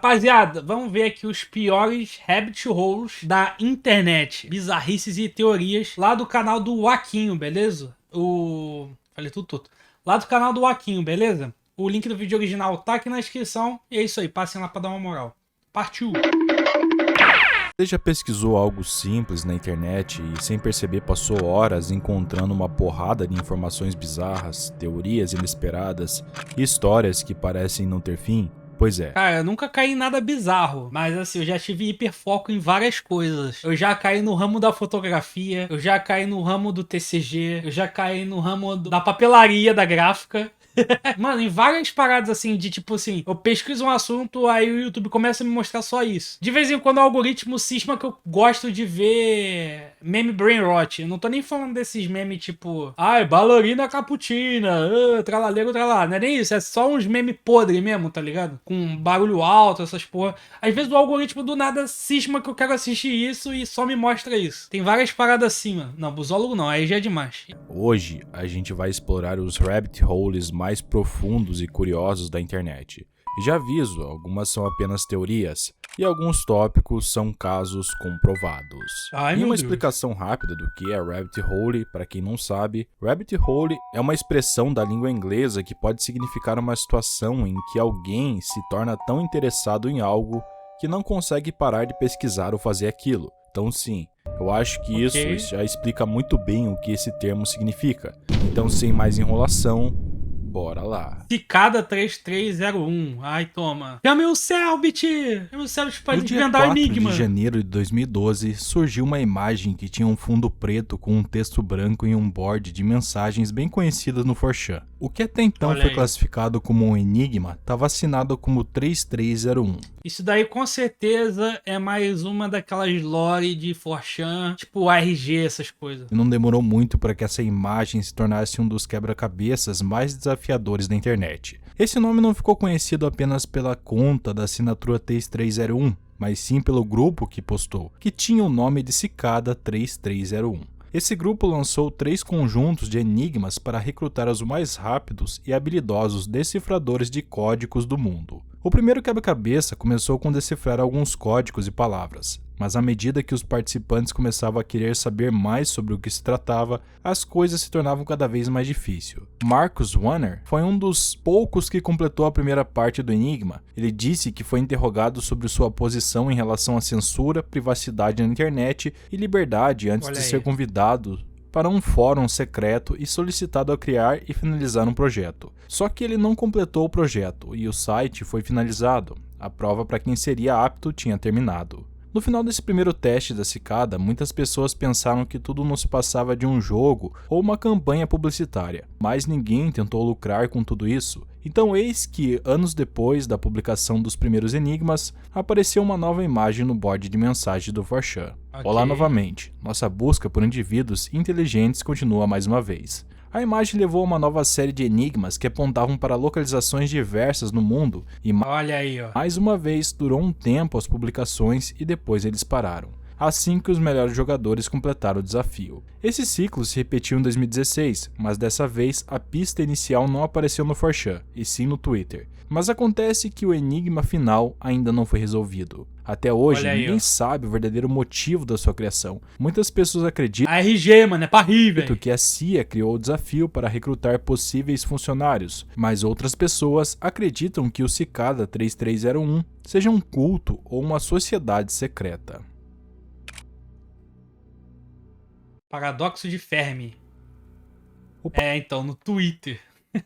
Rapaziada, vamos ver aqui os piores rabbit holes da internet. Bizarrices e teorias lá do canal do Waquinho, beleza? Falei tudo. Lá do canal do Waquinho, beleza? O link do vídeo original tá aqui na descrição. E é isso aí, passem lá pra dar uma moral. Partiu! Você já pesquisou algo simples na internet e sem perceber passou horas encontrando uma porrada de informações bizarras, teorias inesperadas e histórias que parecem não ter fim? Pois é. Cara, eu nunca caí em nada bizarro, mas assim, eu já tive hiperfoco em várias coisas. Eu já caí no ramo da fotografia, eu já caí no ramo do TCG, eu já caí no ramo da papelaria, da gráfica. Mano, em várias paradas assim, de tipo assim, eu pesquiso um assunto, aí o YouTube começa a me mostrar só isso. De vez em quando o algoritmo cisma que eu gosto de ver meme brain rot. Eu não tô nem falando desses memes tipo, ai, ballerina caputina, tralaleiro, tralá. Não é nem isso, é só uns memes podre mesmo, tá ligado? Com barulho alto, essas porra. Às vezes o algoritmo do nada cisma que eu quero assistir isso e só me mostra isso. Tem várias paradas assim, mano. Não, busólogo não, aí já é demais. Hoje a gente vai explorar os rabbit holes mais profundos e curiosos da internet. E já aviso, algumas são apenas teorias e alguns tópicos são casos comprovados. Ai, Em meu uma Deus. explicação rápida do que é rabbit hole, para quem não sabe, rabbit hole é uma expressão da língua inglesa que pode significar uma situação em que alguém se torna tão interessado em algo que não consegue parar de pesquisar ou fazer aquilo. Então sim, eu acho que Ok. isso já explica muito bem o que esse termo significa. Então, sem mais enrolação, bora lá. Cicada 3301. Ai, toma. Chame o Selbit! Chame o Selbit pra No dia desvendar o 4 enigma. de janeiro de 2012, surgiu uma imagem que tinha um fundo preto com um texto branco em um board de mensagens bem conhecidas no 4chan. O que até então Olha foi aí. classificado como um enigma estava assinado como 3301. Isso daí com certeza é mais uma daquelas lore de 4chan, tipo RG, essas coisas. E não demorou muito para que essa imagem se tornasse um dos quebra-cabeças mais desafiadores da internet. Esse nome não ficou conhecido apenas pela conta da assinatura 3301, mas sim pelo grupo que postou, que tinha o nome de Cicada 3301. Esse grupo lançou 3 conjuntos de enigmas para recrutar os mais rápidos e habilidosos decifradores de códigos do mundo. O primeiro quebra-cabeça começou com decifrar alguns códigos e palavras, mas à medida que os participantes começavam a querer saber mais sobre o que se tratava, as coisas se tornavam cada vez mais difíceis. Marcus Warner foi um dos poucos que completou a primeira parte do enigma. Ele disse que foi interrogado sobre sua posição em relação à censura, privacidade na internet e liberdade antes Olha de aí. ser convidado para um fórum secreto e solicitado a criar e finalizar um projeto. Só que ele não completou o projeto e o site foi finalizado. A prova para quem seria apto tinha terminado. No final desse primeiro teste da Cicada, muitas pessoas pensaram que tudo não se passava de um jogo ou uma campanha publicitária, mas ninguém tentou lucrar com tudo isso. Então eis que, anos depois da publicação dos primeiros enigmas, apareceu uma nova imagem no board de mensagem do 4chan. Ok. Olá novamente, nossa busca por indivíduos inteligentes continua mais uma vez. A imagem levou a uma nova série de enigmas que apontavam para localizações diversas no mundo e Olha aí, ó. mais uma vez durou um tempo as publicações e depois eles pararam, assim que os melhores jogadores completaram o desafio. Esse ciclo se repetiu em 2016, mas dessa vez a pista inicial não apareceu no 4chan, e sim no Twitter. Mas acontece que o enigma final ainda não foi resolvido. Até hoje, Olha aí, ninguém ó. sabe o verdadeiro motivo da sua criação. Muitas pessoas acreditam RG, mano, é pra rir, velho. que a CIA criou o desafio para recrutar possíveis funcionários, mas outras pessoas acreditam que o Cicada 3301 seja um culto ou uma sociedade secreta. Paradoxo de Fermi. Então, no Twitter.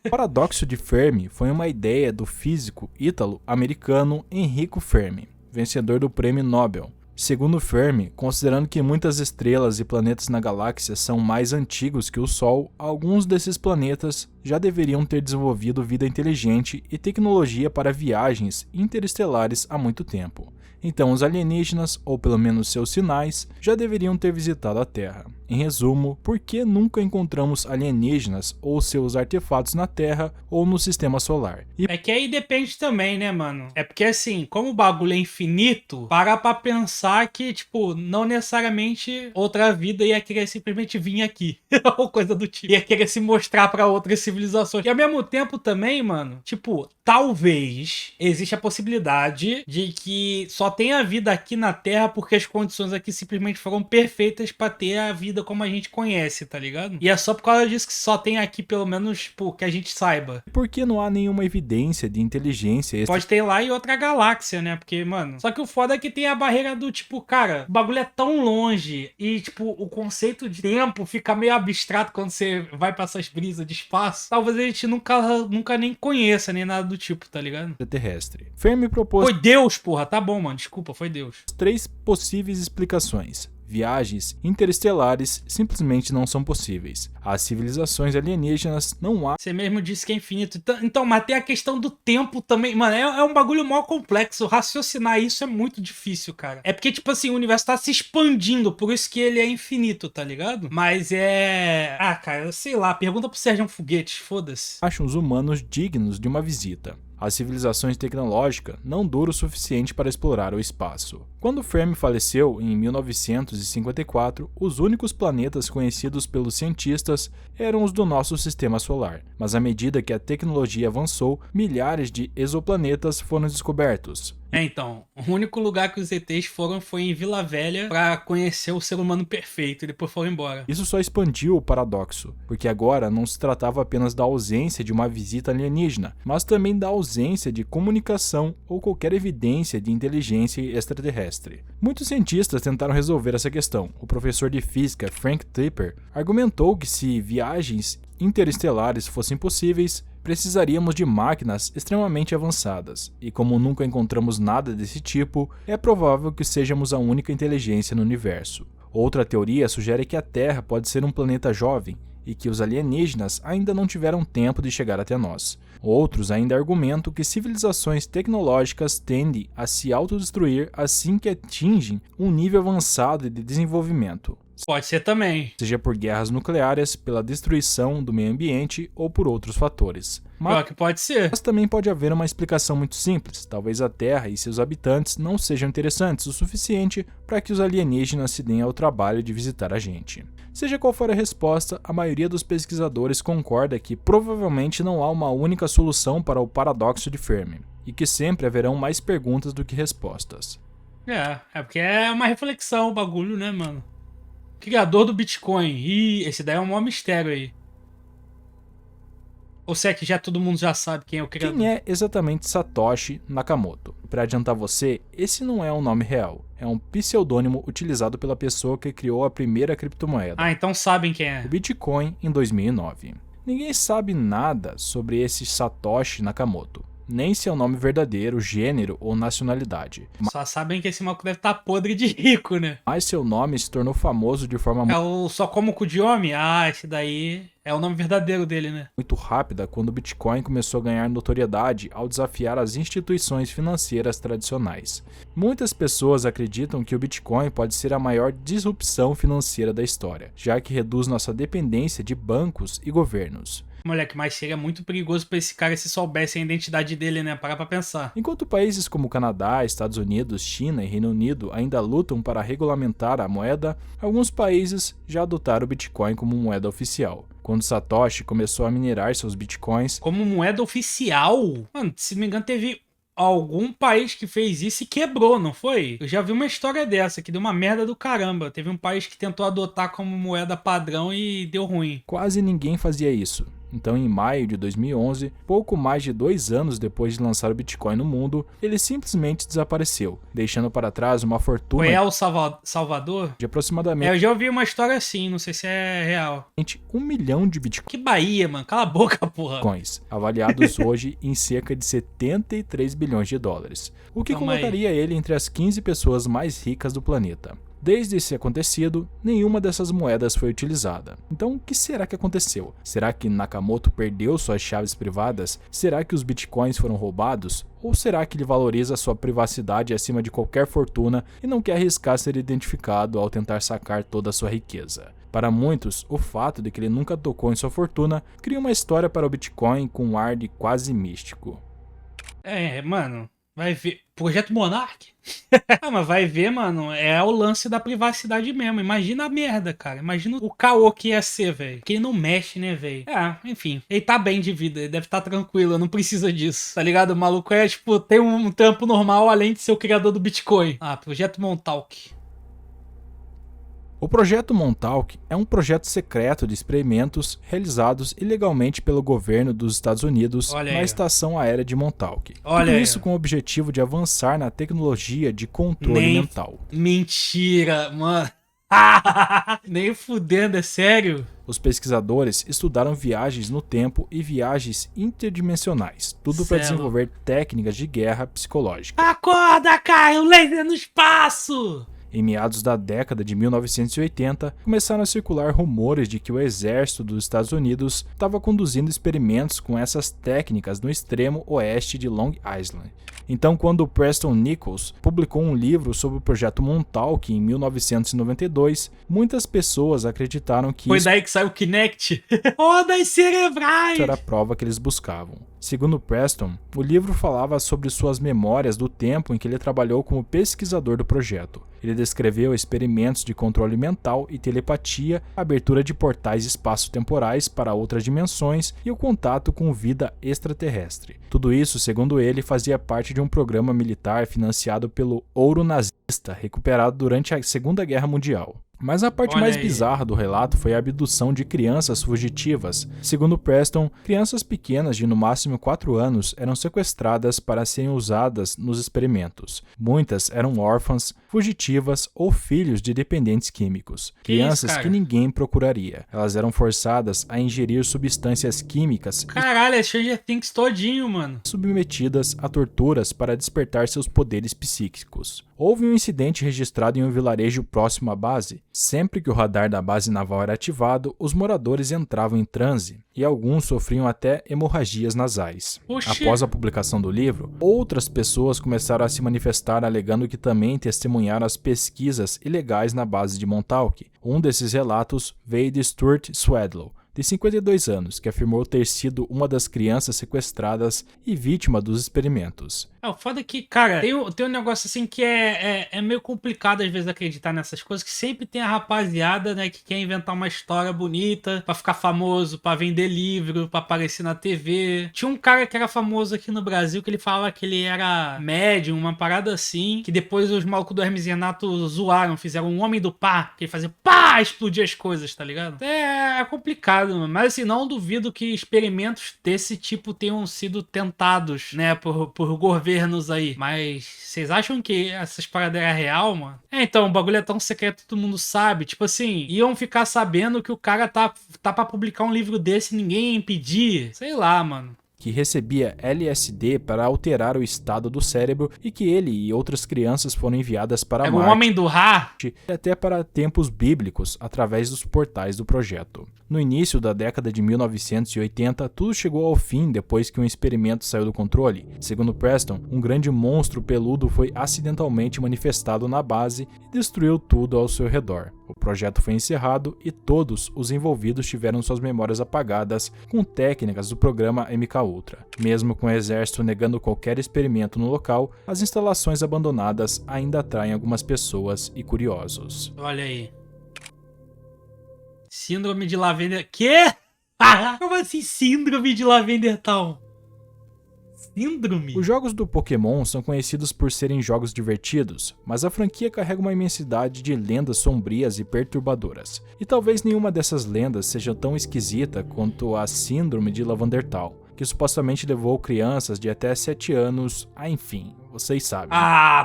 O paradoxo de Fermi foi uma ideia do físico ítalo-americano Enrico Fermi, vencedor do Prêmio Nobel. Segundo Fermi, considerando que muitas estrelas e planetas na galáxia são mais antigos que o Sol, alguns desses planetas já deveriam ter desenvolvido vida inteligente e tecnologia para viagens interestelares há muito tempo. Então os alienígenas, ou pelo menos seus sinais, já deveriam ter visitado a Terra. Em resumo, por que nunca encontramos alienígenas ou seus artefatos na Terra ou no Sistema Solar? E É que aí depende também, né, mano? É porque assim, como o bagulho é infinito, para pra pensar que, tipo, não necessariamente outra vida ia querer simplesmente vir aqui. Ou coisa do tipo. Ia querer se mostrar pra outra esse civilizações. E ao mesmo tempo também, mano, tipo, talvez exista a possibilidade de que só tenha vida aqui na Terra porque as condições aqui simplesmente foram perfeitas pra ter a vida como a gente conhece, tá ligado? E é só por causa disso que só tem aqui, pelo menos, tipo, que a gente saiba. Por que não há nenhuma evidência de inteligência Pode ter lá em outra galáxia, né? Porque, mano... Só que o foda é que tem a barreira do, tipo, cara, o bagulho é tão longe e, tipo, o conceito de tempo fica meio abstrato quando você vai pra essas brisas de espaço. Talvez a gente nunca nem conheça, nem nada do tipo, tá ligado? extraterrestre? Fermi propôs Foi Deus, porra. Tá bom, mano. Desculpa, foi Deus. 3 possíveis explicações. Viagens interestelares simplesmente não são possíveis. As civilizações alienígenas não há. Você mesmo disse que é infinito. Então, mas tem a questão do tempo também. Mano, é um bagulho mó complexo. Raciocinar isso é muito difícil, cara. É porque, tipo assim, o universo tá se expandindo. Por isso que ele é infinito, tá ligado? Mas é... Ah, cara, sei lá. Pergunta pro Sérgio Foguetes. Foda-se. Acham os humanos dignos de uma visita. A civilizações tecnológica não dura o suficiente para explorar o espaço. Quando Fermi faleceu em 1954, os únicos planetas conhecidos pelos cientistas eram os do nosso sistema solar, mas à medida que a tecnologia avançou, milhares de exoplanetas foram descobertos. Então, o único lugar que os ETs foram foi em Vila Velha pra conhecer o ser humano perfeito e depois foram embora. Isso só expandiu o paradoxo, porque agora não se tratava apenas da ausência de uma visita alienígena, mas também da ausência de comunicação ou qualquer evidência de inteligência extraterrestre. Muitos cientistas tentaram resolver essa questão. O professor de física Frank Tipper argumentou que se viagens interestelares fossem possíveis, precisaríamos de máquinas extremamente avançadas, e como nunca encontramos nada desse tipo, é provável que sejamos a única inteligência no universo. Outra teoria sugere que a Terra pode ser um planeta jovem, e que os alienígenas ainda não tiveram tempo de chegar até nós. Outros ainda argumentam que civilizações tecnológicas tendem a se autodestruir assim que atingem um nível avançado de desenvolvimento. Pode ser também. Seja por guerras nucleares, pela destruição do meio ambiente ou por outros fatores. Pior que pode ser. Mas também pode haver uma explicação muito simples. Talvez a Terra e seus habitantes não sejam interessantes o suficiente para que os alienígenas se deem ao trabalho de visitar a gente. Seja qual for a resposta, a maioria dos pesquisadores concorda que provavelmente não há uma única solução para o paradoxo de Fermi, e que sempre haverão mais perguntas do que respostas. É porque é uma reflexão o bagulho, né, mano? Criador do Bitcoin. Ih, esse daí é um maior mistério aí. Ou se é que já todo mundo já sabe quem é o criador? Quem é exatamente Satoshi Nakamoto? Para adiantar você, esse não é um nome real. É um pseudônimo utilizado pela pessoa que criou a primeira criptomoeda, Ah, então sabem quem é. o Bitcoin, em 2009. Ninguém sabe nada sobre esse Satoshi Nakamoto, nem seu nome verdadeiro, gênero ou nacionalidade. Só sabem que esse maluco deve estar podre de rico, né? Mas seu nome se tornou famoso de forma É o Só Como Cu de Homem? Ah, esse daí é o nome verdadeiro dele, né? muito rápida quando o Bitcoin começou a ganhar notoriedade ao desafiar as instituições financeiras tradicionais. Muitas pessoas acreditam que o Bitcoin pode ser a maior disrupção financeira da história, já que reduz nossa dependência de bancos e governos. Moleque, mas seria muito perigoso pra esse cara se soubessem a identidade dele, né? Parar pra pensar. Enquanto países como Canadá, Estados Unidos, China e Reino Unido ainda lutam para regulamentar a moeda, alguns países já adotaram o Bitcoin como moeda oficial. Quando Satoshi começou a minerar seus Bitcoins, Como moeda oficial? Mano, se não me engano, teve algum país que fez isso e quebrou, não foi? Eu já vi uma história dessa, que deu uma merda do caramba. Teve um país que tentou adotar como moeda padrão e deu ruim. quase ninguém fazia isso. Então, em maio de 2011, pouco mais de 2 anos depois de lançar o Bitcoin no mundo, ele simplesmente desapareceu, deixando para trás uma fortuna Foi El Salvador? de aproximadamente Eu já ouvi uma história assim, não sei se é real. 1 milhão de Bitcoins, Que Bahia, mano. Cala a boca, porra. avaliados hoje em cerca de 73 bilhões de dólares, o que Calma aí. colocaria ele entre as 15 pessoas mais ricas do planeta. Desde esse acontecido, nenhuma dessas moedas foi utilizada. Então, o que será que aconteceu? Será que Nakamoto perdeu suas chaves privadas? Será que os bitcoins foram roubados? Ou será que ele valoriza sua privacidade acima de qualquer fortuna e não quer arriscar ser identificado ao tentar sacar toda a sua riqueza? Para muitos, o fato de que ele nunca tocou em sua fortuna cria uma história para o Bitcoin com um ar de quase místico. É, mano. Vai ver. Projeto Monark? Ah, mas vai ver, mano, é o lance da privacidade mesmo. Imagina a merda, cara. Imagina o caô que ia ser, velho. Que ele não mexe, né, velho? Enfim. Ele tá bem de vida, ele deve estar tranquilo, não precisa disso. Tá ligado? O maluco é, tipo, tem um trampo normal além de ser o criador do Bitcoin. Projeto Montauk. O Projeto Montauk é um projeto secreto de experimentos realizados ilegalmente pelo governo dos Estados Unidos na estação aérea de Montauk. Tudo isso com o objetivo de avançar na tecnologia de controle mental. Mentira, mano. Nem fudendo, é sério? Os pesquisadores estudaram viagens no tempo e viagens interdimensionais, tudo para desenvolver técnicas de guerra psicológica. Acorda, Caio, laser no espaço! Em meados da década de 1980, começaram a circular rumores de que o exército dos Estados Unidos estava conduzindo experimentos com essas técnicas no extremo oeste de Long Island. Então, quando Preston Nichols publicou um livro sobre o projeto Montauk em 1992, muitas pessoas acreditaram que foi daí que saiu o Kinect. Ondas cerebrais! Isso era a prova que eles buscavam. Segundo Preston, o livro falava sobre suas memórias do tempo em que ele trabalhou como pesquisador do projeto. Ele descreveu experimentos de controle mental e telepatia, abertura de portais espaço-temporais para outras dimensões e o contato com vida extraterrestre. Tudo isso, segundo ele, fazia parte de um programa militar financiado pelo ouro nazista, recuperado durante a Segunda Guerra Mundial. Mas a parte mais bizarra do relato foi a abdução de crianças fugitivas. Segundo Preston, crianças pequenas de no máximo 4 anos eram sequestradas para serem usadas nos experimentos. Muitas eram órfãs, fugitivas ou filhos de dependentes químicos. Crianças que ninguém procuraria. Elas eram forçadas a ingerir substâncias químicas. Caralho, é Stranger Things todinho, mano. Submetidas a torturas para despertar seus poderes psíquicos. Houve um incidente registrado em um vilarejo próximo à base. Sempre que o radar da base naval era ativado, os moradores entravam em transe e alguns sofriam até hemorragias nasais. Após a publicação do livro, outras pessoas começaram a se manifestar alegando que também testemunharam as pesquisas ilegais na base de Montauk. Um desses relatos veio de Stuart Swedlow, de 52 anos, que afirmou ter sido uma das crianças sequestradas e vítima dos experimentos. O foda é que, cara, tem um negócio assim que é meio complicado às vezes acreditar nessas coisas, que sempre tem a rapaziada, né, que quer inventar uma história bonita pra ficar famoso, pra vender livro, pra aparecer na TV. Tinha um cara que era famoso aqui no Brasil que ele falava que ele era médium, uma parada assim, que depois os malucos do Hermes e Renato zoaram, fizeram um homem do pá, que ele fazia pá, explodir as coisas, tá ligado? É complicado, mano. Mas assim, não duvido que experimentos desse tipo tenham sido tentados, né, por governos aí. Mas vocês acham que essas paradas eram real, mano? Então, o bagulho é tão secreto que todo mundo sabe. Tipo assim, iam ficar sabendo que o cara tá pra publicar um livro desse e ninguém ia impedir. Sei lá, mano. Que recebia LSD para alterar o estado do cérebro e que ele e outras crianças foram enviadas para Marte. É o homem do Ra? E até para tempos bíblicos através dos portais do projeto. No início da década de 1980, tudo chegou ao fim depois que um experimento saiu do controle. Segundo Preston, um grande monstro peludo foi acidentalmente manifestado na base e destruiu tudo ao seu redor. O projeto foi encerrado e todos os envolvidos tiveram suas memórias apagadas com técnicas do programa MKUltra. Mesmo com o exército negando qualquer experimento no local, as instalações abandonadas ainda atraem algumas pessoas e curiosos. Olha aí. Síndrome de Lavender... Quê? Como assim síndrome de Lavender Town? Síndrome? Os jogos do Pokémon são conhecidos por serem jogos divertidos, mas a franquia carrega uma imensidade de lendas sombrias e perturbadoras. E talvez nenhuma dessas lendas seja tão esquisita quanto a Síndrome de Lavender Town, que supostamente levou crianças de até 7 anos a, enfim, vocês sabem.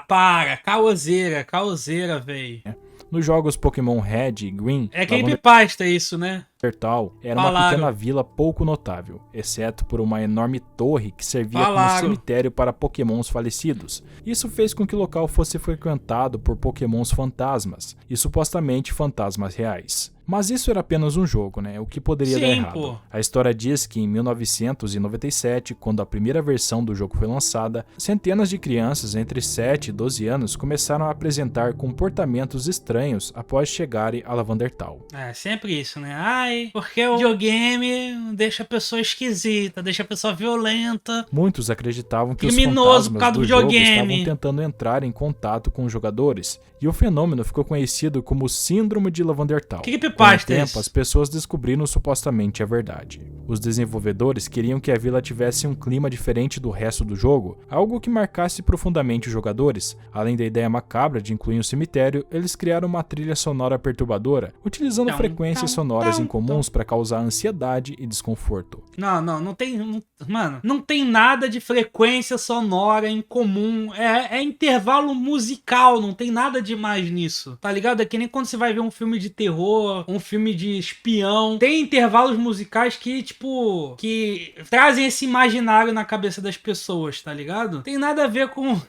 Para! Caoseira, véi. Nos jogos Pokémon Red e Green... É creepypasta isso, né? Tal era uma pequena vila pouco notável, exceto por uma enorme torre que servia como cemitério para pokémons falecidos. Isso fez com que o local fosse frequentado por pokémons fantasmas, e supostamente fantasmas reais. Mas isso era apenas um jogo, né? O que poderia dar Sim, errado. pô. A história diz que em 1997, quando a primeira versão do jogo foi lançada, centenas de crianças entre 7 e 12 anos começaram a apresentar comportamentos estranhos após chegarem a Lavandertal. É, sempre isso, né? Ai, porque o videogame deixa a pessoa esquisita, deixa a pessoa violenta. Muitos acreditavam que os Criminoso por fantasmas causa do do jogo videogame. estavam tentando entrar em contato com os jogadores, e o fenômeno ficou conhecido como Síndrome de Lavandertal. Que Com o creepypasta é tempo, isso? as pessoas descobriram supostamente a verdade. Os desenvolvedores queriam que a vila tivesse um clima diferente do resto do jogo, algo que marcasse profundamente os jogadores. Além da ideia macabra de incluir um cemitério, eles criaram uma trilha sonora perturbadora, utilizando frequências sonoras incomuns para causar ansiedade e desconforto. Não tem. Mano, não tem nada de frequência sonora em comum. É intervalo musical, não tem nada demais nisso. Tá ligado? É que nem quando você vai ver um filme de terror, um filme de espião. Tem intervalos musicais que, tipo, que trazem esse imaginário na cabeça das pessoas, tá ligado? Tem nada a ver com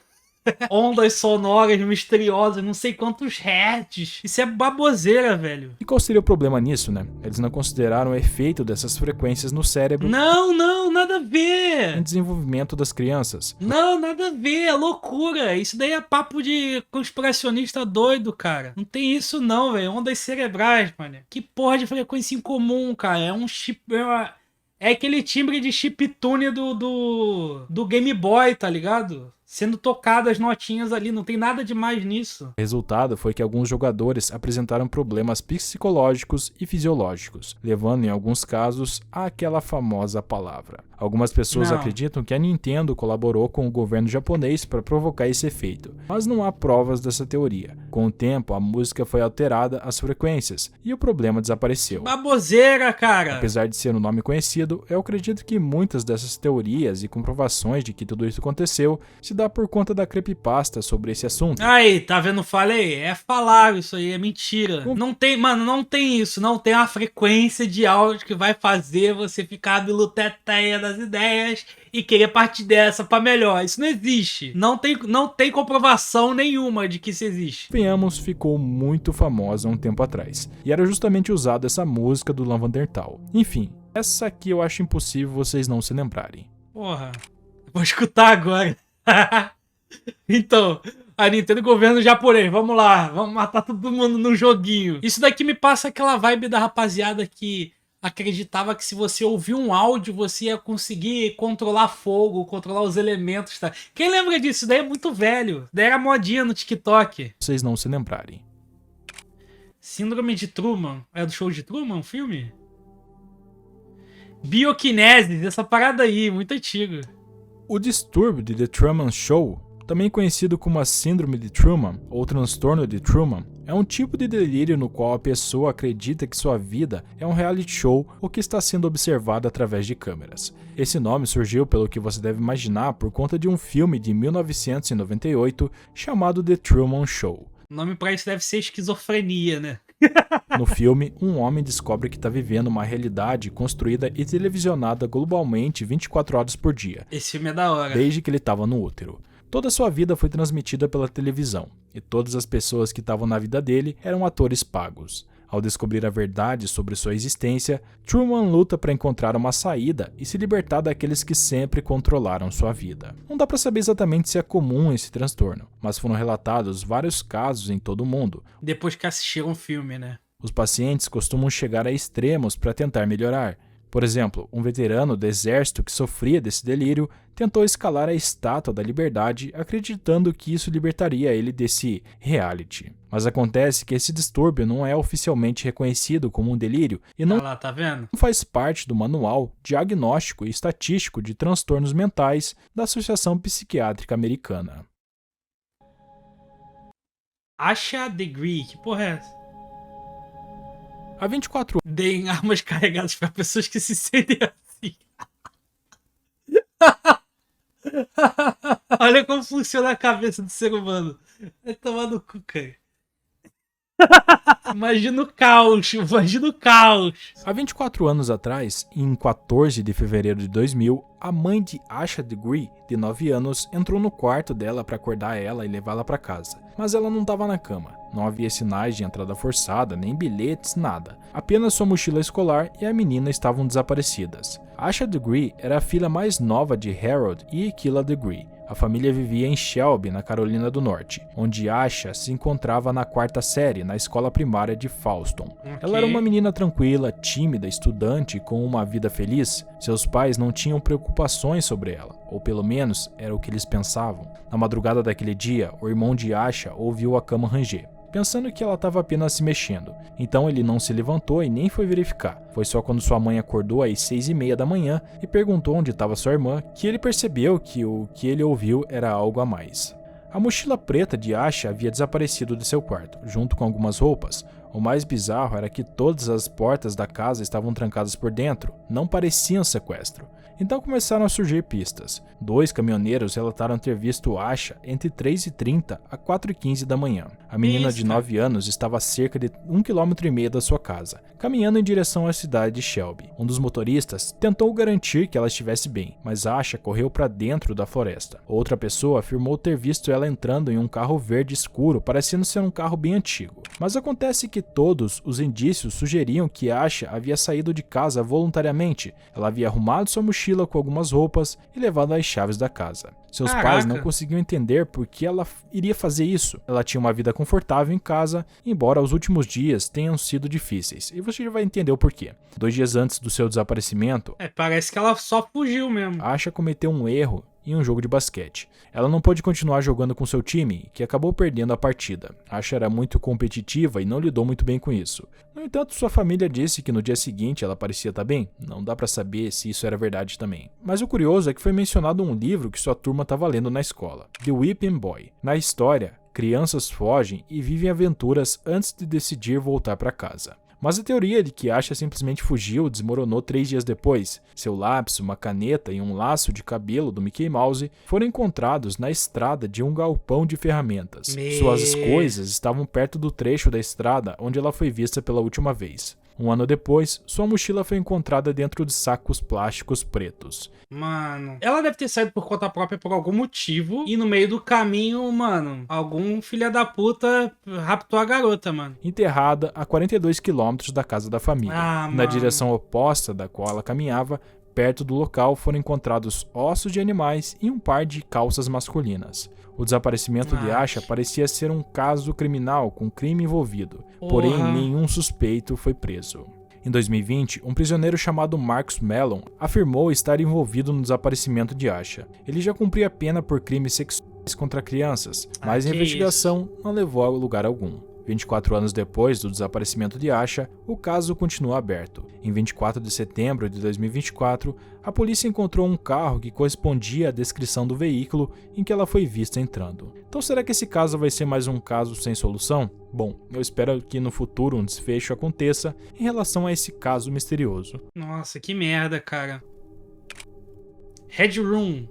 ondas sonoras misteriosas, não sei quantos hertz. Isso é baboseira, velho. E qual seria o problema nisso, né? Eles não consideraram o efeito dessas frequências no cérebro Não, nada a no ver. desenvolvimento das crianças. Não, nada a ver, é loucura. Isso daí é papo de conspiracionista doido, cara. Não tem isso não, velho. Ondas cerebrais, mano. Que porra de frequência incomum, cara. É um chip... É aquele timbre de chiptune do Game Boy, tá ligado? Sendo tocado as notinhas ali, não tem nada demais nisso. O resultado foi que alguns jogadores apresentaram problemas psicológicos e fisiológicos, levando em alguns casos àquela famosa palavra. Algumas pessoas Não. acreditam que a Nintendo colaborou com o governo japonês para provocar esse efeito, mas não há provas dessa teoria. Com o tempo, a música foi alterada às frequências e o problema desapareceu. Baboseira, cara. Apesar de ser um nome conhecido, eu acredito que muitas dessas teorias e comprovações de que tudo isso aconteceu se dá por conta da creepypasta sobre esse assunto. Aí, tá vendo? Falei, é falar isso aí, é mentira. Não tem, mano, não tem isso, não tem uma frequência de áudio que vai fazer você ficar biluteteia das ideias e querer partir dessa pra melhor. Isso não existe. Não tem comprovação nenhuma de que isso existe. Venhamos, ficou muito famosa há um tempo atrás, e era justamente usada essa música do Lavandertal. Enfim, essa aqui eu acho impossível vocês não se lembrarem. Porra, vou escutar agora. Então, a Nintendo governo japonês, vamos lá, vamos matar todo mundo no joguinho. Isso daqui me passa aquela vibe da rapaziada que acreditava que se você ouvir um áudio, você ia conseguir controlar fogo, controlar os elementos, tá? Quem lembra disso? Isso daí é muito velho. Isso daí era modinha no TikTok. Vocês não se lembrarem. Síndrome de Truman. É do show de Truman, um filme? Bioquinesis, essa parada aí, muito antiga. O distúrbio de The Truman Show, também conhecido como a Síndrome de Truman ou transtorno de Truman, é um tipo de delírio no qual a pessoa acredita que sua vida é um reality show ou que está sendo observada através de câmeras. Esse nome surgiu, pelo que você deve imaginar, por conta de um filme de 1998 chamado The Truman Show. O nome pra isso deve ser esquizofrenia, né? No filme, um homem descobre que está vivendo uma realidade construída e televisionada globalmente 24 horas por dia, Esse filme é da hora. desde que ele estava no útero. Toda a sua vida foi transmitida pela televisão, e todas as pessoas que estavam na vida dele eram atores pagos. Ao descobrir a verdade sobre sua existência, Truman luta para encontrar uma saída e se libertar daqueles que sempre controlaram sua vida. Não dá para saber exatamente se é comum esse transtorno, mas foram relatados vários casos em todo o mundo. Depois que assistiram o filme, né? Os pacientes costumam chegar a extremos para tentar melhorar. Por exemplo, um veterano do exército que sofria desse delírio tentou escalar a Estátua da Liberdade acreditando que isso libertaria ele desse reality. Mas acontece que esse distúrbio não é oficialmente reconhecido como um delírio e não Ah lá, tá vendo? faz parte do Manual Diagnóstico e Estatístico de Transtornos Mentais da Associação Psiquiátrica Americana. Acha Degree, que porra é essa? Há 24 Deem armas carregadas pra pessoas que se sentem assim. Olha como funciona a cabeça do ser humano. Vai tomar no cu, cara. Imagina o caos, imagina o caos. Há 24 anos atrás, em 14 de fevereiro de 2000, a mãe de Asha Degree, de 9 anos, entrou no quarto dela para acordar ela e levá-la para casa. Mas ela não estava na cama. Não havia sinais de entrada forçada, nem bilhetes, nada. Apenas sua mochila escolar e a menina estavam desaparecidas. Asha Degree era a filha mais nova de Harold e Akila Degree. A família vivia em Shelby, na Carolina do Norte, onde Asha se encontrava na 4ª série, na escola primária de Falston. Okay. Ela era uma menina tranquila, tímida, estudante com uma vida feliz. Seus pais não tinham preocupações sobre ela, ou pelo menos era o que eles pensavam. Na madrugada daquele dia, o irmão de Asha ouviu a cama ranger, pensando que ela estava apenas se mexendo. Então ele não se levantou e nem foi verificar. Foi só quando sua mãe acordou às 6h30 da manhã e perguntou onde estava sua irmã que ele percebeu que o que ele ouviu era algo a mais. A mochila preta de Asha havia desaparecido de seu quarto, junto com algumas roupas. O mais bizarro era que todas as portas da casa estavam trancadas por dentro, não parecia um sequestro. Então começaram a surgir pistas. 2 caminhoneiros relataram ter visto Asha entre 3h30 a 4h15 da manhã. A menina de 9 anos estava a cerca de 1,5 km da sua casa, caminhando em direção à cidade de Shelby. Um dos motoristas tentou garantir que ela estivesse bem, mas Asha correu para dentro da floresta. Outra pessoa afirmou ter visto ela entrando em um carro verde escuro, parecendo ser um carro bem antigo. Mas acontece que todos os indícios sugeriam que Asha havia saído de casa voluntariamente. Ela havia arrumado sua mochila com algumas roupas e levado as chaves da casa. Seus pais não conseguiam entender por que ela iria fazer isso. Ela tinha uma vida confortável em casa, embora os últimos dias tenham sido difíceis. E você já vai entender o porquê. 2 dias antes do seu desaparecimento, parece que ela só fugiu mesmo. Asha cometeu um erro em um jogo de basquete. Ela não pôde continuar jogando com seu time, que acabou perdendo a partida. Asha era muito competitiva e não lidou muito bem com isso. No entanto, sua família disse que no dia seguinte ela parecia estar bem. Não dá pra saber se isso era verdade também. Mas o curioso é que foi mencionado um livro que sua turma estava lendo na escola, The Whipping Boy. Na história, crianças fogem e vivem aventuras antes de decidir voltar para casa. Mas a teoria de que Asha simplesmente fugiu desmoronou 3 dias depois. Seu lápis, uma caneta e um laço de cabelo do Mickey Mouse foram encontrados na estrada de um galpão de ferramentas. Suas coisas estavam perto do trecho da estrada onde ela foi vista pela última vez. 1 ano depois, sua mochila foi encontrada dentro de sacos plásticos pretos. Mano, ela deve ter saído por conta própria por algum motivo. E no meio do caminho, mano, algum filho da puta raptou a garota, mano. Enterrada a 42 quilômetros da casa da família. Na direção oposta da qual ela caminhava, perto do local foram encontrados ossos de animais e um par de calças masculinas. O desaparecimento de Asha parecia ser um caso criminal com crime envolvido, porém nenhum suspeito foi preso. Em 2020, um prisioneiro chamado Marcus Mellon afirmou estar envolvido no desaparecimento de Asha. Ele já cumpria pena por crimes sexuais contra crianças, mas a investigação não levou a lugar algum. 24 anos depois do desaparecimento de Asha, o caso continua aberto. Em 24 de setembro de 2024, a polícia encontrou um carro que correspondia à descrição do veículo em que ela foi vista entrando. Então será que esse caso vai ser mais um caso sem solução? Bom, eu espero que no futuro um desfecho aconteça em relação a esse caso misterioso. Nossa, que merda, cara. Headroom.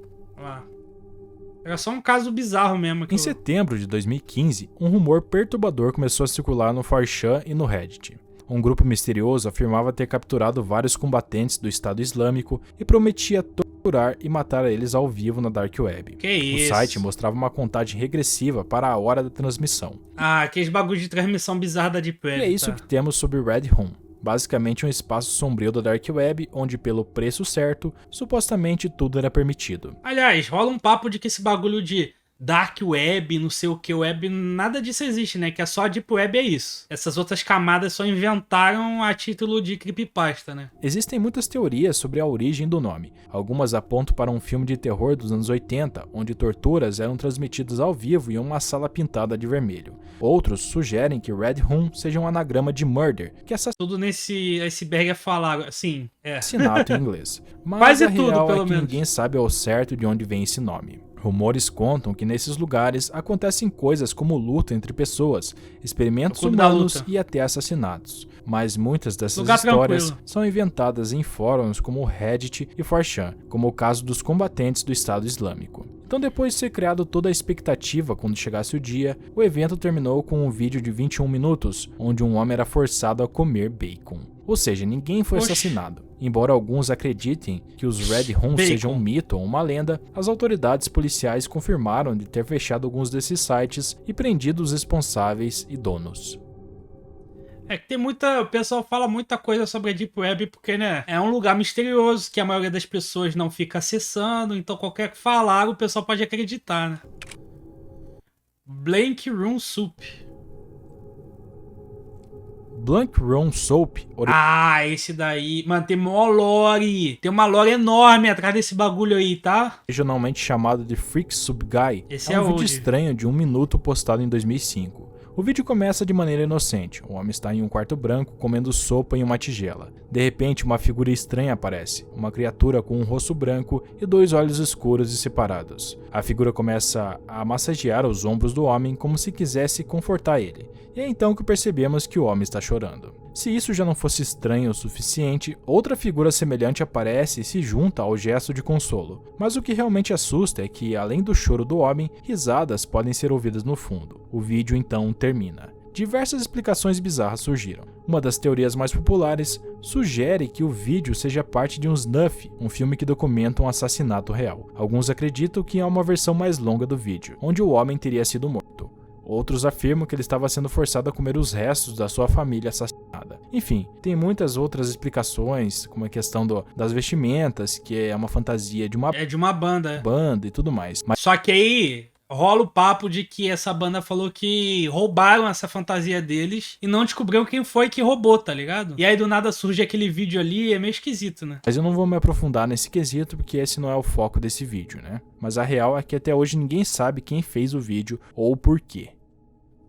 Era só um caso bizarro mesmo. Em setembro de 2015, um rumor perturbador começou a circular no 4chan e no Reddit. Um grupo misterioso afirmava ter capturado vários combatentes do Estado Islâmico e prometia torturar e matar eles ao vivo na Dark Web. Que isso? O site mostrava uma contagem regressiva para a hora da transmissão. Aqueles bagulho de transmissão bizarra da Deep Web. E é isso que temos sobre Red Room. Basicamente um espaço sombrio da Dark Web, onde pelo preço certo, supostamente tudo era permitido. Aliás, rola um papo de que esse bagulho de Dark Web, não sei o que Web, nada disso existe, né? Que é só a Deep Web, é isso. Essas outras camadas só inventaram a título de creepypasta, né? Existem muitas teorias sobre a origem do nome. Algumas apontam para um filme de terror dos anos 80, onde torturas eram transmitidas ao vivo em uma sala pintada de vermelho. Outros sugerem que Red Room seja um anagrama de murder, que é tudo nesse iceberg é falar, assim, assassinato em inglês. Mas quase a tudo, real pelo é que menos. Ninguém sabe ao certo de onde vem esse nome. Rumores contam que nesses lugares acontecem coisas como luta entre pessoas, experimentos humanos e até assassinatos. Mas muitas dessas histórias são inventadas em fóruns como o Reddit e 4chan, como o caso dos combatentes do Estado Islâmico. Então, depois de ser criado toda a expectativa quando chegasse o dia, o evento terminou com um vídeo de 21 minutos, onde um homem era forçado a comer bacon. Ou seja, ninguém foi assassinado. Embora alguns acreditem que os Red Rooms sejam um mito ou uma lenda, as autoridades policiais confirmaram de ter fechado alguns desses sites e prendido os responsáveis e donos. É que o pessoal fala muita coisa sobre a Deep Web porque, né, é um lugar misterioso que a maioria das pessoas não fica acessando, então qualquer que falar o pessoal pode acreditar, né? Blank Room Soup. Blank Room Soap. Ah, esse daí. Mano, tem mó lore. Tem uma lore enorme atrás desse bagulho aí, tá? Originalmente chamado de Freak Soup Guy. Esse é um vídeo estranho de 1 minuto postado em 2005. O vídeo começa de maneira inocente. O homem está em um quarto branco comendo sopa em uma tigela. De repente, uma figura estranha aparece. Uma criatura com um rosto branco e 2 olhos escuros e separados. A figura começa a massagear os ombros do homem como se quisesse confortar ele. E é então que percebemos que o homem está chorando. Se isso já não fosse estranho o suficiente, outra figura semelhante aparece e se junta ao gesto de consolo. Mas o que realmente assusta é que, além do choro do homem, risadas podem ser ouvidas no fundo. O vídeo então termina. Diversas explicações bizarras surgiram. Uma das teorias mais populares sugere que o vídeo seja parte de um snuff, um filme que documenta um assassinato real. Alguns acreditam que é uma versão mais longa do vídeo, onde o homem teria sido morto. Outros afirmam que ele estava sendo forçado a comer os restos da sua família assassinada. Enfim, tem muitas outras explicações, como a questão das vestimentas, que é uma fantasia de uma banda e tudo mais. Mas só que aí rola o papo de que essa banda falou que roubaram essa fantasia deles e não descobriram quem foi que roubou, tá ligado? E aí do nada surge aquele vídeo ali, é meio esquisito, né? Mas eu não vou me aprofundar nesse quesito porque esse não é o foco desse vídeo, né? Mas a real é que até hoje ninguém sabe quem fez o vídeo ou por quê.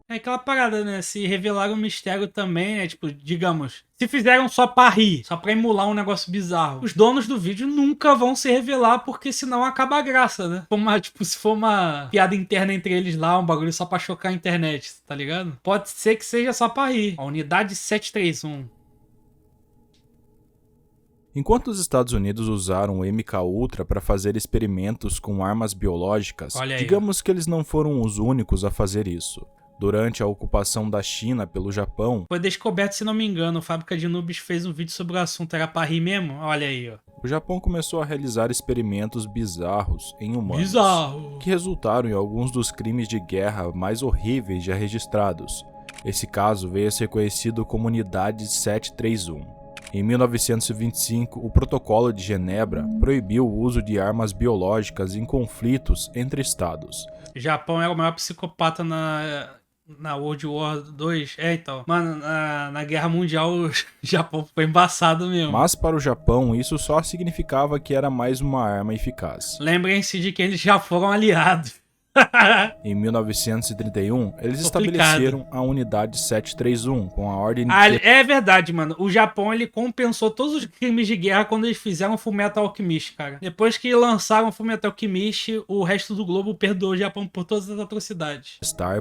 É aquela parada, né? Se revelaram um mistério também, né? Tipo, digamos, se fizeram só pra rir, só pra emular um negócio bizarro, os donos do vídeo nunca vão se revelar porque senão acaba a graça, né? Se for uma piada interna entre eles lá, um bagulho só pra chocar a internet, tá ligado? Pode ser que seja só pra rir. A unidade 731. Enquanto os Estados Unidos usaram o MK-Ultra para fazer experimentos com armas biológicas, digamos que eles não foram os únicos a fazer isso. Durante a ocupação da China pelo Japão, foi descoberto, se não me engano, a Fábrica de Noobs fez um vídeo sobre o assunto, era pra rir mesmo? Olha aí, ó. O Japão começou a realizar experimentos bizarros em humanos, que resultaram em alguns dos crimes de guerra mais horríveis já registrados. Esse caso veio a ser conhecido como Unidade 731. Em 1925, o Protocolo de Genebra proibiu o uso de armas biológicas em conflitos entre estados. O Japão era o maior psicopata na World War 2, então. Mano, na Guerra Mundial o Japão ficou embaçado mesmo. Mas para o Japão isso só significava que era mais uma arma eficaz. Lembrem-se de que eles já foram aliados. Em 1931, eles estabeleceram a Unidade 731 com a ordem de... É verdade, mano. O Japão, ele compensou todos os crimes de guerra quando eles fizeram Fullmetal Alchemist, cara. Depois que lançaram Fullmetal Alchemist, o resto do globo perdoou o Japão por todas as atrocidades.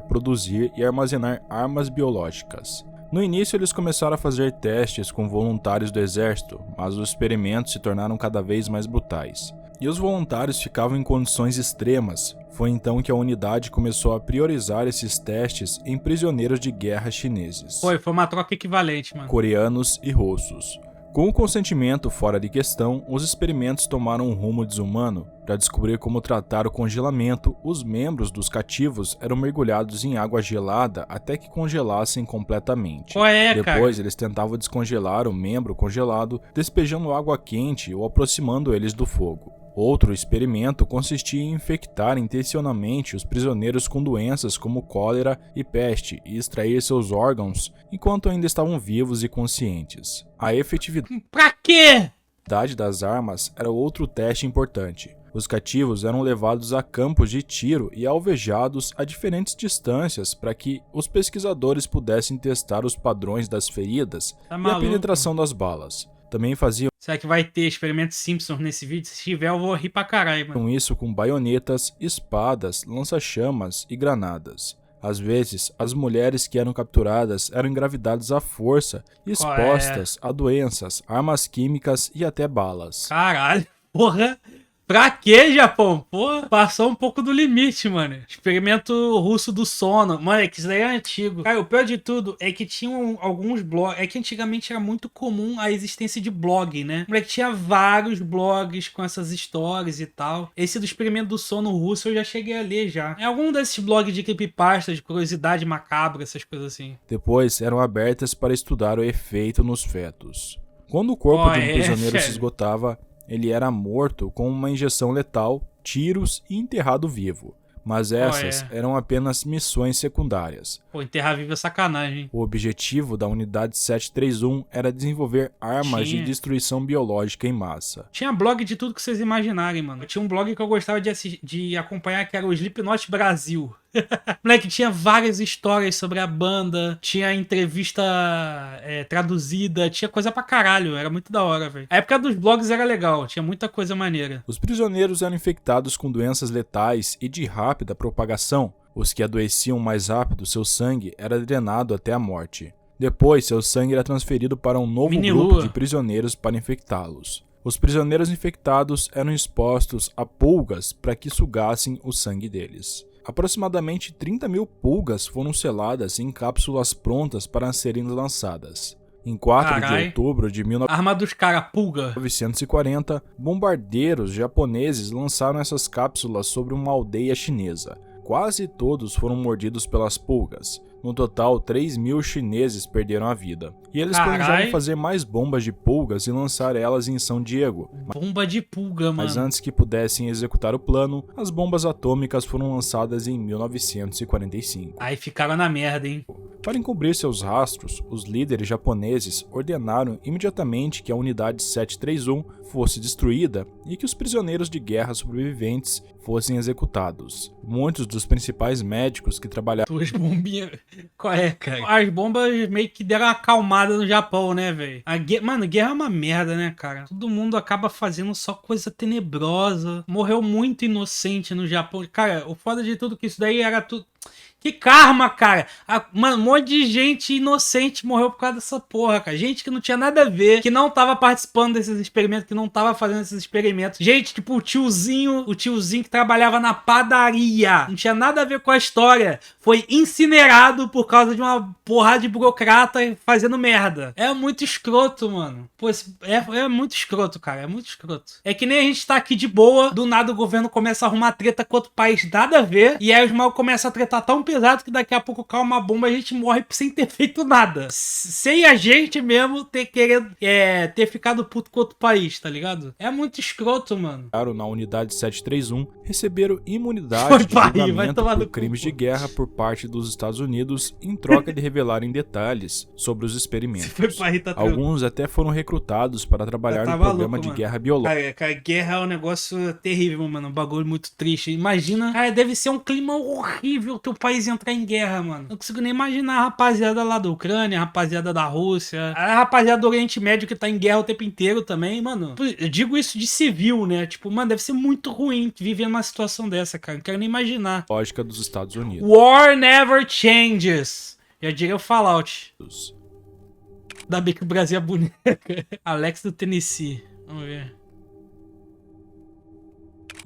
Produzir e armazenar armas biológicas. No início, eles começaram a fazer testes com voluntários do exército, mas os experimentos se tornaram cada vez mais brutais. E os voluntários ficavam em condições extremas. Foi então que a unidade começou a priorizar esses testes em prisioneiros de guerra chineses. Foi uma troca equivalente, mano. Coreanos e russos. Com o consentimento fora de questão, os experimentos tomaram um rumo desumano. Para descobrir como tratar o congelamento, os membros dos cativos eram mergulhados em água gelada até que congelassem completamente. Depois, eles tentavam descongelar o membro congelado, despejando água quente ou aproximando eles do fogo. Outro experimento consistia em infectar intencionalmente os prisioneiros com doenças como cólera e peste e extrair seus órgãos enquanto ainda estavam vivos e conscientes. A efetividade das armas era outro teste importante. Os cativos eram levados a campos de tiro e alvejados a diferentes distâncias para que os pesquisadores pudessem testar os padrões das feridas e a penetração das balas. Também faziam... Será que vai ter experimentos Simpsons nesse vídeo? Se tiver, eu vou rir pra caralho, mano. Isso com baionetas, espadas, lança-chamas e granadas. Às vezes, as mulheres que eram capturadas eram engravidadas à força e expostas a doenças, armas químicas e até balas. Caralho, porra! Pra quê, Japão? Pô, passou um pouco do limite, mano. Experimento russo do sono. Mano, é que isso daí é antigo. Cara, o pior de tudo é que tinham alguns blogs. É que antigamente era muito comum a existência de blog, né? Moleque, tinha vários blogs com essas histórias e tal. Esse do experimento do sono russo eu já cheguei a ler já. É algum desses blogs de creepypasta, de curiosidade macabra, essas coisas assim. Depois eram abertas para estudar o efeito nos fetos. Quando o corpo de um prisioneiro se esgotava, ele era morto com uma injeção letal, tiros e enterrado vivo. Mas essas eram apenas missões secundárias. Pô, enterrar vivo é sacanagem. O objetivo da Unidade 731 era desenvolver armas de destruição biológica em massa. Tinha blog de tudo que vocês imaginarem, mano. Tinha um blog que eu gostava de acompanhar, que era o Slipknot Brasil. Moleque, tinha várias histórias sobre a banda, tinha entrevista traduzida, tinha coisa pra caralho, era muito da hora, velho. A época dos blogs era legal, tinha muita coisa maneira. Os prisioneiros eram infectados com doenças letais e de rápida propagação. Os que adoeciam mais rápido, seu sangue era drenado até a morte. Depois, seu sangue era transferido para um novo grupo de prisioneiros para infectá-los. Os prisioneiros infectados eram expostos a pulgas para que sugassem o sangue deles. Aproximadamente 30 mil pulgas foram seladas em cápsulas prontas para serem lançadas. Em 4 de outubro de Arma dos cara, pulga. 1940, bombardeiros japoneses lançaram essas cápsulas sobre uma aldeia chinesa. Quase todos foram mordidos pelas pulgas. No total, 3 mil chineses perderam a vida. E eles planejavam fazer mais bombas de pulgas e lançar elas em São Diego. Bomba de pulga, mano. Mas antes que pudessem executar o plano, as bombas atômicas foram lançadas em 1945. Aí ficaram na merda, hein? Para encobrir seus rastros, os líderes japoneses ordenaram imediatamente que a Unidade 731 fosse destruída e que os prisioneiros de guerra sobreviventes fossem executados. Muitos dos principais médicos que trabalhavam... Duas bombinhas... Qual é, cara? As bombas meio que deram uma acalmada no Japão, né, velho? Mano, guerra é uma merda, né, cara? Todo mundo acaba fazendo só coisa tenebrosa. Morreu muito inocente no Japão. Cara, o foda de tudo que isso daí era tudo... Que karma, cara. Mano, um monte de gente inocente morreu por causa dessa porra, cara. Gente que não tinha nada a ver, que não tava participando desses experimentos, que não tava fazendo esses experimentos. Gente, tipo, o tiozinho que trabalhava na padaria. Não tinha nada a ver com a história. Foi incinerado por causa de uma porrada de burocrata fazendo merda. É muito escroto, mano. Pô, é muito escroto, cara. É muito escroto. É que nem a gente tá aqui de boa, do nada o governo começa a arrumar treta com outro país, nada a ver. E aí os malucos começam a tretar tão pesado que daqui a pouco cai uma bomba e a gente morre sem ter feito nada. Sem a gente mesmo ter ficado puto com outro país, tá ligado? É muito escroto, mano. Na Unidade 731, receberam imunidade de julgamento por crimes de guerra por parte dos Estados Unidos em troca de revelarem detalhes sobre os experimentos. Alguns até foram recrutados para trabalhar no programa de guerra biológica. Cara, guerra é um negócio terrível, mano. Um bagulho muito triste. Imagina, cara, deve ser um clima horrível teu país entrar em guerra, mano. Não consigo nem imaginar a rapaziada lá da Ucrânia, a rapaziada da Rússia, a rapaziada do Oriente Médio que tá em guerra o tempo inteiro também, mano. Eu digo isso de civil, né? Tipo, mano, deve ser muito ruim viver numa situação dessa, cara. Não quero nem imaginar. Lógica dos Estados Unidos. War never changes. Já diria o Fallout. Ainda bem que o Brasil é bonito. Alex do Tennessee. Vamos ver.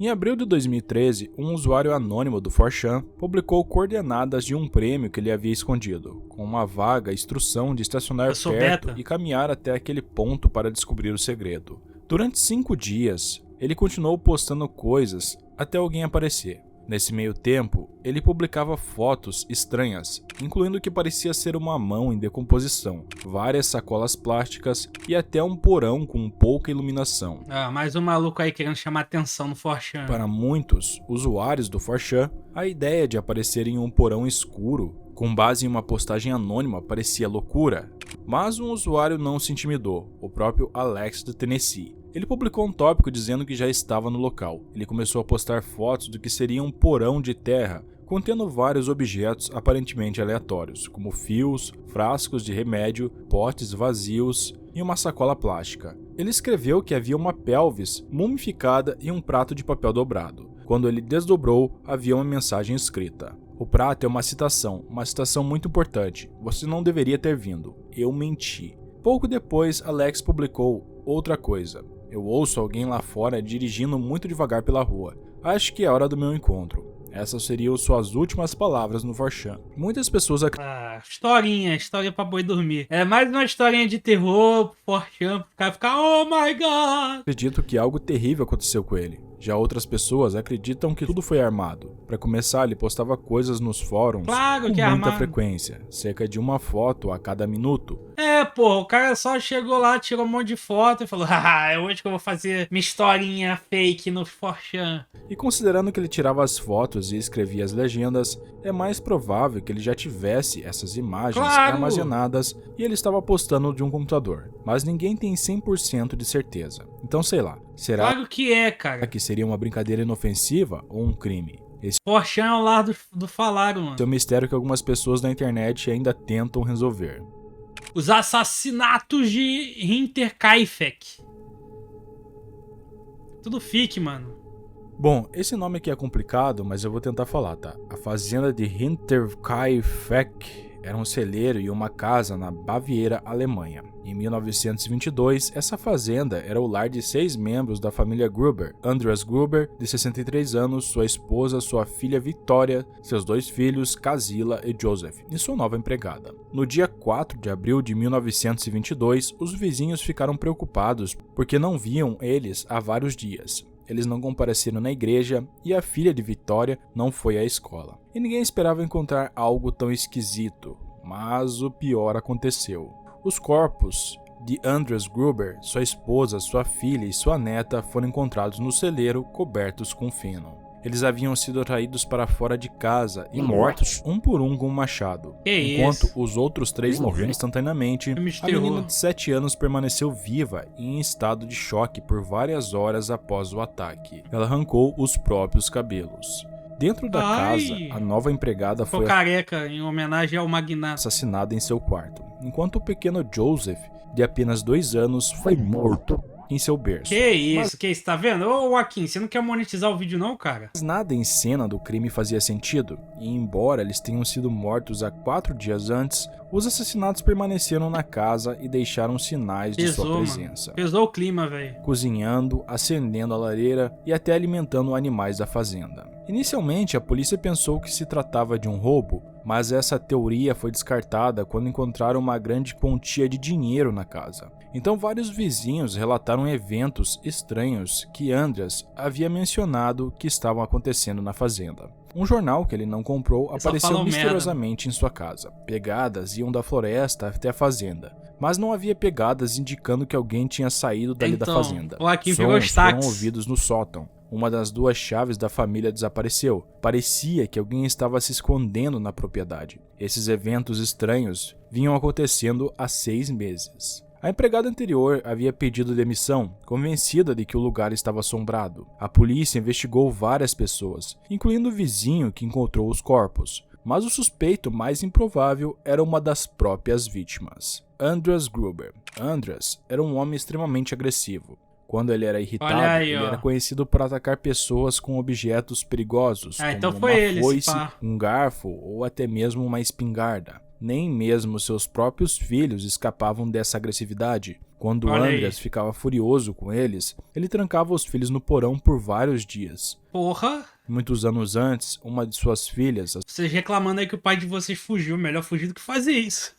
Em abril de 2013, um usuário anônimo do 4chan publicou coordenadas de um prêmio que ele havia escondido, com uma vaga instrução de estacionar perto e caminhar até aquele ponto para descobrir o segredo. Durante 5 dias, ele continuou postando coisas até alguém aparecer. Nesse meio tempo, ele publicava fotos estranhas, incluindo o que parecia ser uma mão em decomposição, várias sacolas plásticas e até um porão com pouca iluminação. Mais um maluco aí querendo chamar atenção no 4chan. Para muitos usuários do 4chan, a ideia de aparecer em um porão escuro, com base em uma postagem anônima, parecia loucura. Mas um usuário não se intimidou, o próprio Alex do Tennessee. Ele publicou um tópico dizendo que já estava no local. Ele começou a postar fotos do que seria um porão de terra, contendo vários objetos aparentemente aleatórios, como fios, frascos de remédio, potes vazios e uma sacola plástica. Ele escreveu que havia uma pelvis mumificada e um prato de papel dobrado. Quando ele desdobrou, havia uma mensagem escrita. O prato é uma citação muito importante. Você não deveria ter vindo. Eu menti. Pouco depois, Alex publicou outra coisa. Eu ouço alguém lá fora dirigindo muito devagar pela rua. Acho que é hora do meu encontro. Essas seriam suas últimas palavras no 4chan. Muitas pessoas Historinha pra boi dormir. É mais uma historinha de terror, 4chan, pro cara ficar, oh my god! acreditam que algo terrível aconteceu com ele. Já outras pessoas acreditam que tudo foi armado. Para começar, ele postava coisas nos fóruns Claro com que é muita armado. frequência, cerca de uma foto a cada minuto. Pô, o cara só chegou lá, tirou um monte de foto e falou, haha, é hoje que eu vou fazer minha historinha fake no 4chan. E considerando que ele tirava as fotos e escrevia as legendas, é mais provável que ele já tivesse essas imagens Claro! armazenadas e ele estava postando de um computador. Mas ninguém tem 100% de certeza. Então sei lá, será Claro que é, cara. que seria uma brincadeira inofensiva ou um crime? Esse 4chan é o lar do falaram, mano. é um mistério que algumas pessoas na internet ainda tentam resolver. Os assassinatos de Hinterkaifeck. Tudo fique, mano. Bom, esse nome aqui é complicado, mas eu vou tentar falar, tá? A fazenda de Hinterkaifeck era um celeiro e uma casa na Baviera, Alemanha. Em 1922, essa fazenda era o lar de 6 membros da família Gruber. Andreas Gruber, de 63 anos, sua esposa, sua filha Victoria, seus 2 filhos, Casila e Joseph, e sua nova empregada. No dia 4 de abril de 1922, os vizinhos ficaram preocupados porque não viam eles há vários dias. Eles não compareceram na igreja e a filha de Victoria não foi à escola. E ninguém esperava encontrar algo tão esquisito, mas o pior aconteceu. Os corpos de Andreas Gruber, sua esposa, sua filha e sua neta foram encontrados no celeiro cobertos com feno. Eles haviam sido traídos para fora de casa e mortos um por um com um machado. Enquanto os outros 3 morreram instantaneamente, a menina de 7 anos permaneceu viva e em estado de choque por várias horas após o ataque. Ela arrancou os próprios cabelos. Dentro da casa, a nova empregada foi careca em homenagem ao magnata. assassinada em seu quarto, enquanto o pequeno Joseph, de apenas 2 anos, foi morto em seu berço. Que isso, tá vendo? Ô, Joaquim, você não quer monetizar o vídeo não, cara? Mas nada em cena do crime fazia sentido, e embora eles tenham sido mortos há 4 dias antes, os assassinatos permaneceram na casa e deixaram sinais de sua presença. Mano. Pesou o clima, velho. Cozinhando, acendendo a lareira e até alimentando animais da fazenda. Inicialmente, a polícia pensou que se tratava de um roubo, mas essa teoria foi descartada quando encontraram uma grande quantia de dinheiro na casa. Então vários vizinhos relataram eventos estranhos que Andreas havia mencionado que estavam acontecendo na fazenda. Um jornal que ele não comprou apareceu misteriosamente em sua casa. Pegadas iam da floresta até a fazenda, mas não havia pegadas indicando que alguém tinha saído dali da fazenda. Sons foram ouvidos no sótão. Uma das 2 chaves da família desapareceu. Parecia que alguém estava se escondendo na propriedade. Esses eventos estranhos vinham acontecendo há 6 meses. A empregada anterior havia pedido demissão, convencida de que o lugar estava assombrado. A polícia investigou várias pessoas, incluindo o vizinho que encontrou os corpos, mas o suspeito mais improvável era uma das próprias vítimas, Andreas Gruber. Andreas era um homem extremamente agressivo. Quando ele era irritado, ele era conhecido por atacar pessoas com objetos perigosos, como então uma foice, um garfo ou até mesmo uma espingarda. Nem mesmo seus próprios filhos escapavam dessa agressividade. Quando Andreas ficava furioso com eles, ele trancava os filhos no porão por vários dias. Porra! Muitos anos antes, uma de suas filhas... Vocês reclamando aí que o pai de vocês fugiu, melhor fugir do que fazer isso.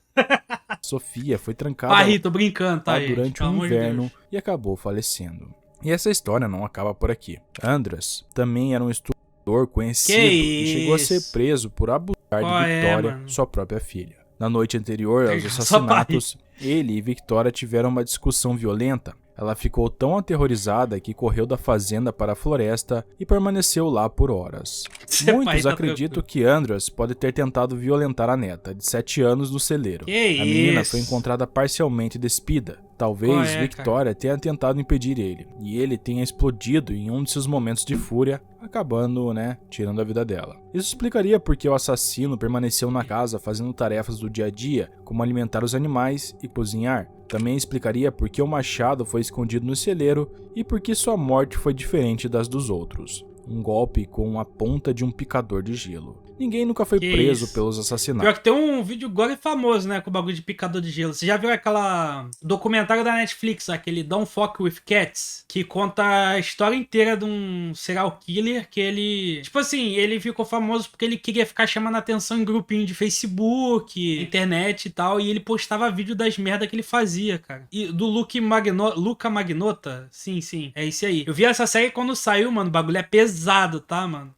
Sofia foi trancada tô brincando, tá, durante o inverno e acabou falecendo. E essa história não acaba por aqui. Andreas também era um estuprador conhecido e chegou a ser preso por abusar de Victoria, sua própria filha. Na noite anterior aos assassinatos, ele e Victoria tiveram uma discussão violenta. Ela ficou tão aterrorizada que correu da fazenda para a floresta e permaneceu lá por horas. Muitos acreditam que Andreas pode ter tentado violentar a neta, de 7 anos, no celeiro. A menina foi encontrada parcialmente despida. Talvez Victoria tenha tentado impedir ele, e ele tenha explodido em um de seus momentos de fúria, acabando, tirando a vida dela. Isso explicaria por que o assassino permaneceu na casa fazendo tarefas do dia a dia, como alimentar os animais e cozinhar. Também explicaria por que o machado foi escondido no celeiro e por que sua morte foi diferente das dos outros. um golpe com a ponta de um picador de gelo. Ninguém nunca foi Que preso isso? pelos Pior assassinatos. que tem um vídeo agora famoso, né? Com o bagulho de picador de gelo. Você já viu aquela documentário da Netflix, aquele Don't Fuck With Cats? Que conta a história inteira de um serial killer que ele... Tipo assim, ele ficou famoso porque ele queria ficar chamando atenção em grupinho de Facebook, internet e tal. E ele postava vídeo das merdas que ele fazia, cara. E do Luca Magnota. Sim, sim. É esse aí. Eu vi essa série quando saiu, mano. O bagulho é pesado, tá, mano?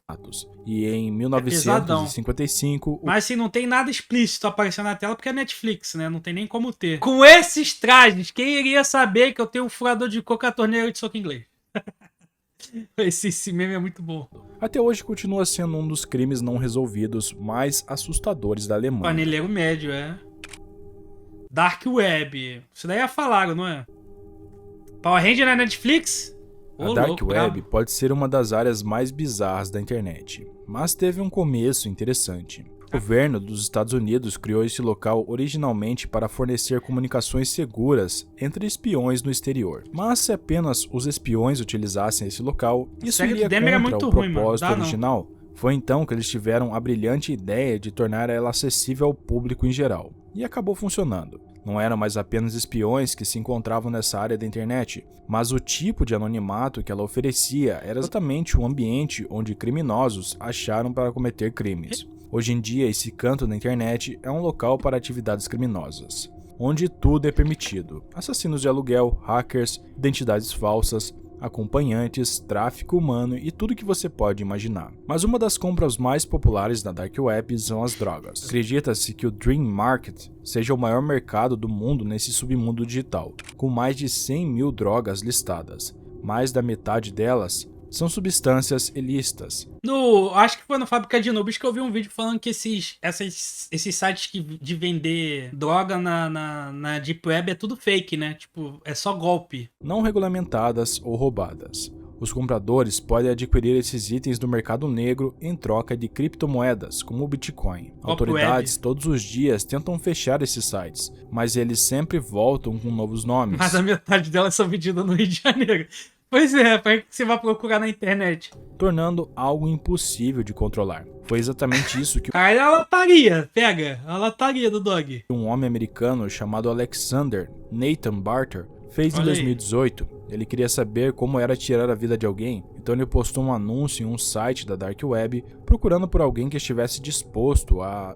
E em pesadão. 1955, Mas assim, não tem nada explícito aparecendo na tela porque é Netflix, né? Não tem nem como ter. Com esses trajes, quem iria saber que eu tenho um furador de coca torneiro de soco inglês? Esse meme é muito bom. até hoje continua sendo um dos crimes não resolvidos mais assustadores da Alemanha. Paneleiro médio, é. Dark Web. Isso daí já falaram, não é? Power Ranger na Netflix? A Dark Web pode ser uma das áreas mais bizarras da internet, mas teve um começo interessante. O governo dos Estados Unidos criou esse local originalmente para fornecer comunicações seguras entre espiões no exterior. Mas se apenas os espiões utilizassem esse local, isso iria contra o propósito original. Foi então que eles tiveram a brilhante ideia de tornar ela acessível ao público em geral. E acabou funcionando. Não eram mais apenas espiões que se encontravam nessa área da internet, mas o tipo de anonimato que ela oferecia era exatamente o ambiente onde criminosos acharam para cometer crimes. Hoje em dia, esse canto da internet é um local para atividades criminosas, onde tudo é permitido: assassinos de aluguel, hackers, identidades falsas, acompanhantes, tráfico humano e tudo que você pode imaginar. Mas uma das compras mais populares na Dark Web são as drogas. Acredita-se que o Dream Market seja o maior mercado do mundo nesse submundo digital, com mais de 100 mil drogas listadas. Mais da metade delas são substâncias ilícitas. Acho que foi no Fábrica de Nubes que eu vi um vídeo falando que esses sites de vender droga na Deep Web é tudo fake, né? Tipo, é só golpe. Não regulamentadas ou roubadas. Os compradores podem adquirir esses itens do mercado negro em troca de criptomoedas, como o Bitcoin. Autoridades todos os dias tentam fechar esses sites, mas eles sempre voltam com novos nomes. Mas a metade delas são vendidas no Rio de Janeiro. Pois é, para que você vai procurar na internet? Tornando algo impossível de controlar. Foi exatamente isso que Cara, a lataria, pega, a lataria do dog. Um homem americano chamado Alexander Nathan Barter fez em 2018. Ele queria saber como era tirar a vida de alguém, então ele postou um anúncio em um site da Dark Web procurando por alguém que estivesse disposto a,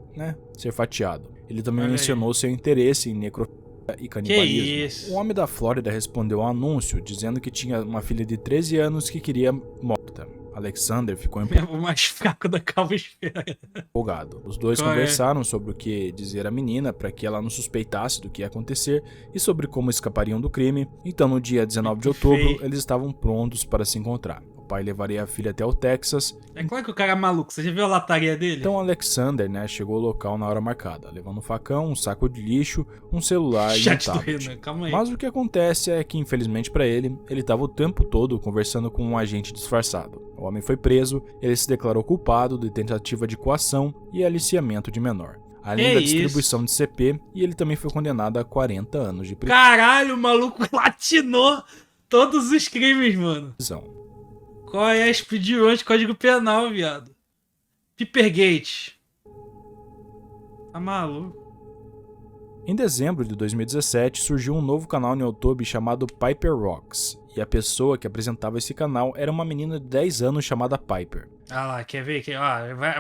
ser fatiado. Ele também mencionou seu interesse em necrofilia e canibalismo. Um homem da Flórida respondeu ao anúncio dizendo que tinha uma filha de 13 anos que queria morta. Alexander ficou o mais fraco da calvosfera. Empolgado. Os dois conversaram sobre o que dizer à menina para que ela não suspeitasse do que ia acontecer e sobre como escapariam do crime. Então, no dia 19 de outubro, eles estavam prontos para se encontrar. O pai levaria a filha até o Texas. É claro que o cara é maluco, você já viu a lataria dele? Então Alexander, chegou ao local na hora marcada, levando um facão, um saco de lixo, um celular e um tablet. Calma aí. Mas o que acontece é que, infelizmente para ele estava o tempo todo conversando com um agente disfarçado. O homem foi preso, ele se declarou culpado de tentativa de coação e aliciamento de menor, além da distribuição de CP, e ele também foi condenado a 40 anos de prisão. Caralho, o maluco latinou todos os crimes, mano. Qual é a speedrun de Código Penal, viado? Pipergate. Tá maluco. Em dezembro de 2017, surgiu um novo canal no YouTube chamado Piper Rocks, e a pessoa que apresentava esse canal era uma menina de 10 anos chamada Piper. Ah lá, quer ver?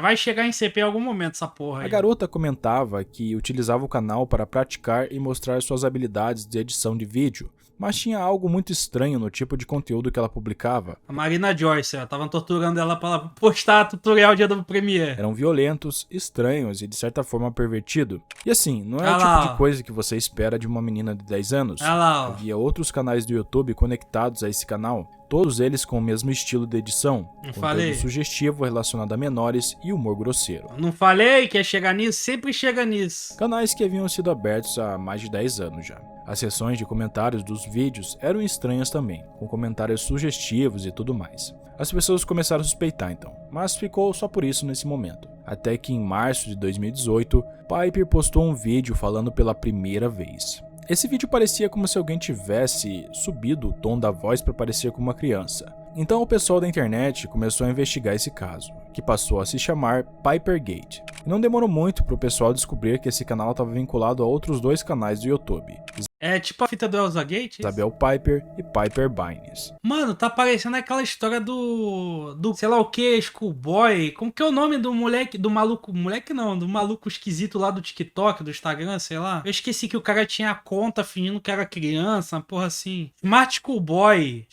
Vai chegar em CP em algum momento essa porra aí. A garota comentava que utilizava o canal para praticar e mostrar suas habilidades de edição de vídeo, mas tinha algo muito estranho no tipo de conteúdo que ela publicava. A Marina Joyce, estavam torturando ela para postar tutorial dia do Premiere. Eram violentos, estranhos e de certa forma pervertido. E assim, não é o tipo de coisa que você espera de uma menina de 10 anos. Havia outros canais do YouTube conectados a esse canal, todos eles com o mesmo estilo de edição, conteúdo sugestivo relacionado a menores e humor grosseiro. Não falei que ia chegar nisso? Sempre chega nisso. Canais que haviam sido abertos há mais de 10 anos já. As seções de comentários dos vídeos eram estranhas também, com comentários sugestivos e tudo mais. As pessoas começaram a suspeitar então, mas ficou só por isso nesse momento. Até que em março de 2018, Piper postou um vídeo falando pela primeira vez. Esse vídeo parecia como se alguém tivesse subido o tom da voz para parecer como uma criança. Então o pessoal da internet começou a investigar esse caso, que passou a se chamar Pipergate. E não demorou muito para o pessoal descobrir que esse canal estava vinculado a outros 2 canais do YouTube, É tipo a fita do Elsa Gate? Isabel Piper e Piper Bynes. Mano, tá parecendo aquela história do sei lá o que, Schoolboy. Como que é o nome do moleque, do maluco, moleque não, do maluco esquisito lá do TikTok, do Instagram, sei lá. Eu esqueci que o cara tinha a conta fingindo que era criança, uma porra assim. Smart Schoolboy.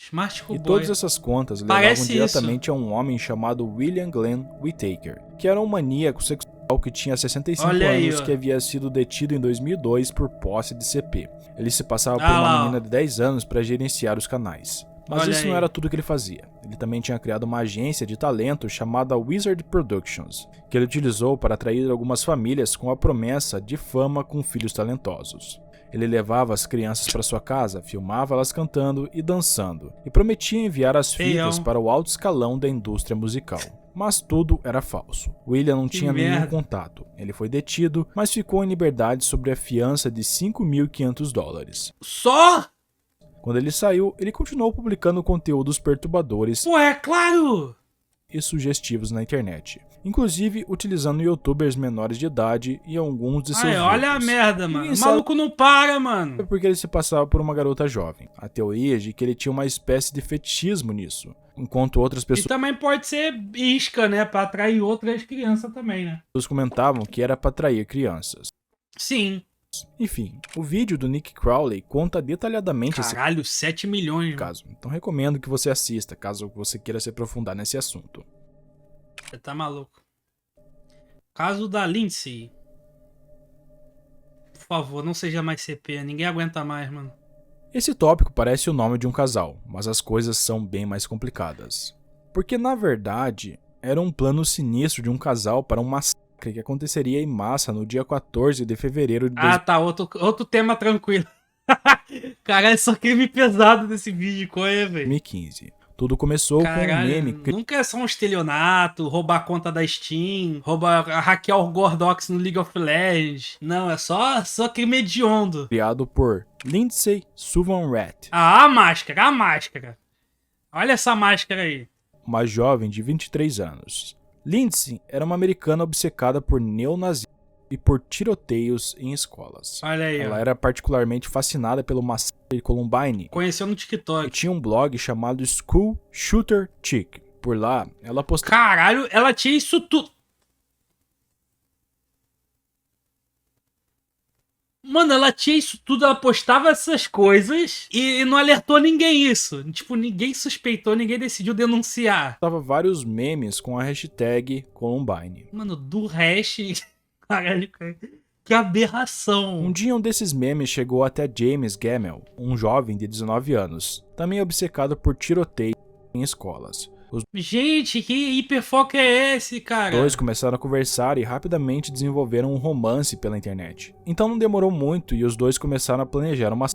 E todas essas contas levavam diretamente a um homem chamado William Glenn Whittaker, que era um maníaco sexual que tinha 65 anos, que havia sido detido em 2002 por posse de CP. Ele se passava por uma menina de 10 anos para gerenciar os canais. Mas isso não era tudo que ele fazia. Ele também tinha criado uma agência de talento chamada Wizard Productions, que ele utilizou para atrair algumas famílias com a promessa de fama com filhos talentosos. Ele levava as crianças para sua casa, filmava elas cantando e dançando, e prometia enviar as fitas para o alto escalão da indústria musical. Mas tudo era falso. William não tinha nenhum contato. Ele foi detido, mas ficou em liberdade sob a fiança de $5.500. Só? Quando ele saiu, ele continuou publicando conteúdos perturbadores claro! e sugestivos na internet, inclusive utilizando youtubers menores de idade e alguns de seus vídeos. Olha a merda, mano. O maluco não para, mano. Porque ele se passava por uma garota jovem. A teoria é de que ele tinha uma espécie de fetichismo nisso, enquanto outras pessoas... E também pode ser isca, né? Pra atrair outras crianças também, né? Pessoas comentavam que era pra atrair crianças. Sim. Enfim, o vídeo do Nick Crowley conta detalhadamente esse 7 milhões, caso. Então recomendo que você assista, caso você queira se aprofundar nesse assunto. Você tá maluco. Caso da Lindsay. Por favor, não seja mais CP. Ninguém aguenta mais, mano. Esse tópico parece o nome de um casal, mas as coisas são bem mais complicadas. Porque, na verdade, era um plano sinistro de um casal para um massacre que aconteceria em massa no dia 14 de fevereiro de... tá. Outro tema tranquilo. Caralho, só crime pesado desse vídeo. Qual é, velho? 2015. Tudo começou com um meme... Nunca é só um estelionato, roubar a conta da Steam, hackear o Gordox no League of Legends. Não, é só crime hediondo. Criado por Lindsay Suvan Rat. A máscara. Olha essa máscara aí. Uma jovem de 23 anos. Lindsay era uma americana obcecada por neonazismo e por tiroteios em escolas. Olha aí. Ela era particularmente fascinada pelo massacre de Columbine. Conheceu no TikTok. E tinha um blog chamado School Shooter Chick. Por lá, ela postava... Caralho, ela tinha isso tudo. Mano, ela tinha isso tudo, ela postava essas coisas e não alertou ninguém isso. Tipo, ninguém suspeitou, ninguém decidiu denunciar. Tava vários memes com a hashtag Columbine. Mano, do hash... Caralho, que aberração. Um dia um desses memes chegou até James Gamel, um jovem de 19 anos, também obcecado por tiroteio em escolas. Gente, que hiperfoco é esse, cara? Os dois começaram a conversar e rapidamente desenvolveram um romance pela internet. Então não demorou muito e os dois começaram a planejar uma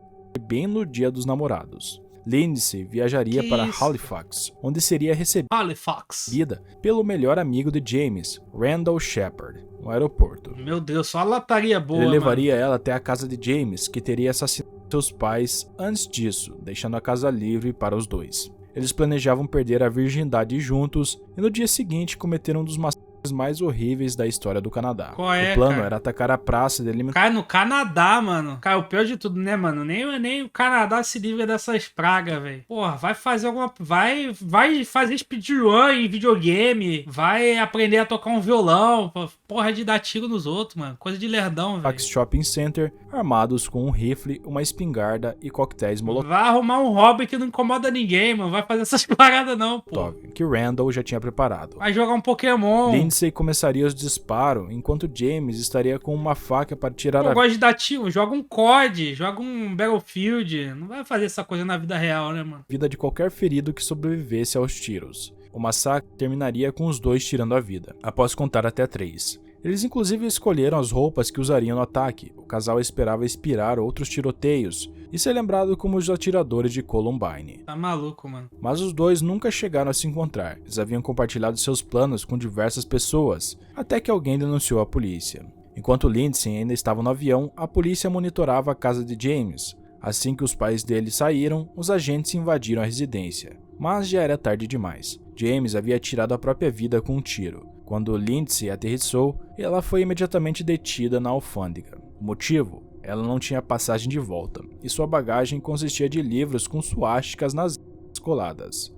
bem no dia dos namorados. Lindsay viajaria para Halifax, onde seria recebida pelo melhor amigo de James, Randall Shepard, no aeroporto. Meu Deus, só lataria boa, Ele levaria ela até a casa de James, que teria assassinado seus pais antes disso, deixando a casa livre para os dois. Eles planejavam perder a virgindade juntos e no dia seguinte cometeram um dos massacres mais horríveis da história do Canadá. Qual é, o plano cara? era atacar a praça de alimentação. Cara, no Canadá, mano. Cara, o pior de tudo, né, mano? Nem o Canadá se livra dessas pragas, velho. Porra, vai fazer alguma... Vai fazer speedrun em videogame. Vai aprender a tocar um violão. Porra de dar tiro nos outros, mano. Coisa de lerdão, velho. Shopping Center, armados com um rifle, uma espingarda e coquetéis molotov. Vai arrumar um hobby que não incomoda ninguém, mano. Vai fazer essas paradas não, pô. Que Randall já tinha preparado. Vai jogar um Pokémon. Lindsay começaria os disparos, enquanto James estaria com uma faca para tirar Eu gosto de dar tiro. Joga um COD, joga um Battlefield. Não vai fazer essa coisa na vida real, né, mano? Vida de qualquer ferido que sobrevivesse aos tiros. O massacre terminaria com os dois tirando a vida, após contar até 3. Eles inclusive escolheram as roupas que usariam no ataque. O casal esperava inspirar outros tiroteios e ser lembrado como os atiradores de Columbine. Tá maluco, mano. Mas os dois nunca chegaram a se encontrar. Eles haviam compartilhado seus planos com diversas pessoas, até que alguém denunciou a polícia. Enquanto Lindsay ainda estava no avião, a polícia monitorava a casa de James. Assim que os pais dele saíram, os agentes invadiram a residência. mas já era tarde demais. James havia tirado a própria vida com um tiro. Quando Lindsay aterrissou, ela foi imediatamente detida na alfândega. O motivo? Ela não tinha passagem de volta, e sua bagagem consistia de livros com suásticas nas coladas.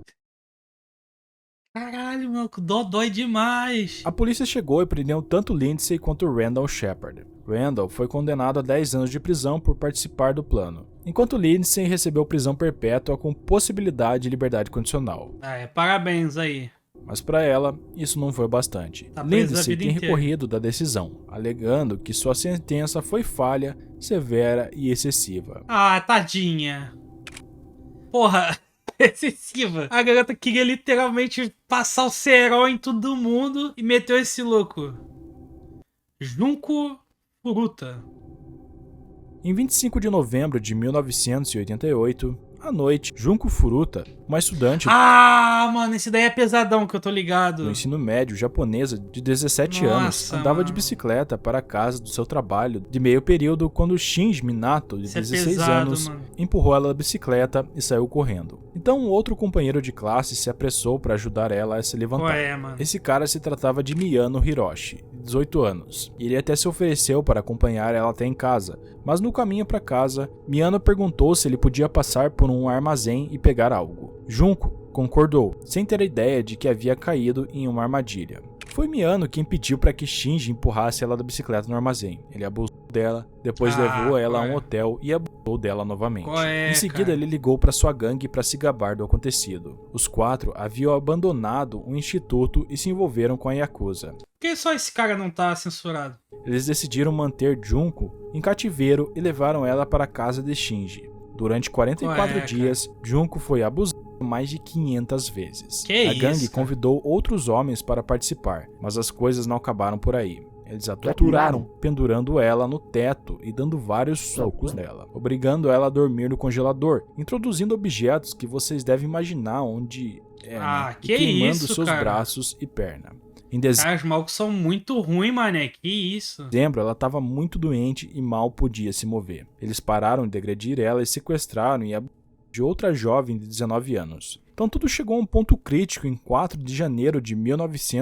Caralho, mano, dói demais. A polícia chegou e prendeu tanto Lindsay quanto Randall Shepard. Randall foi condenado a 10 anos de prisão por participar do plano, enquanto Lindsay recebeu prisão perpétua com possibilidade de liberdade condicional. Parabéns aí. Mas para ela, isso não foi bastante. Tá presa a Lindsay vida tem inteira. recorrido da decisão, alegando que sua sentença foi falha, severa e excessiva. Ah, tadinha. Porra, excessiva. A garota queria literalmente passar o cerol em todo mundo e meteu esse louco. Junko Furuta. Em 25 de novembro de 1988, à noite, Junko Furuta, uma estudante Ah, mano, esse daí é pesadão que eu tô ligado. do ensino médio japonesa de 17 anos, Nossa, andava de mano. bicicleta para a casa do seu trabalho de meio período quando Shinji Minato, de Isso é 16 pesado, anos, mano. empurrou ela da bicicleta e saiu correndo. Então um outro companheiro de classe se apressou para ajudar ela a se levantar. Qual é, mano? Esse cara se tratava de Miyano Hiroshi, de 18 anos. Ele até se ofereceu para acompanhar ela até em casa, mas no caminho para casa, Miyano perguntou se ele podia passar por um armazém e pegar algo. Junko concordou, sem ter a ideia de que havia caído em uma armadilha. Foi Miyano quem pediu para que Shinji empurrasse ela da bicicleta no armazém. Ele abusou dela, depois levou ela a um hotel e abusou dela novamente. Em seguida, cara? ele ligou para sua gangue para se gabar do acontecido. Os quatro haviam abandonado o instituto e se envolveram com a Yakuza. Por que só esse cara não tá censurado? Eles decidiram manter Junko em cativeiro e levaram ela para a casa de Shinji. Durante 44 dias, Junko foi abusada mais de 500 vezes. A gangue convidou outros homens para participar, mas as coisas não acabaram por aí. Eles a torturaram, pendurando ela no teto e dando vários socos nela, obrigando ela a dormir no congelador, introduzindo objetos que vocês devem imaginar onde e queimando seus braços e perna. Em Cara, os malucos são muito ruins, mané. Que isso? dezembro, ela estava muito doente e mal podia se mover. Eles pararam de agredir ela e sequestraram e abusaram de outra jovem de 19 anos. Então tudo chegou a um ponto crítico em 4 de janeiro de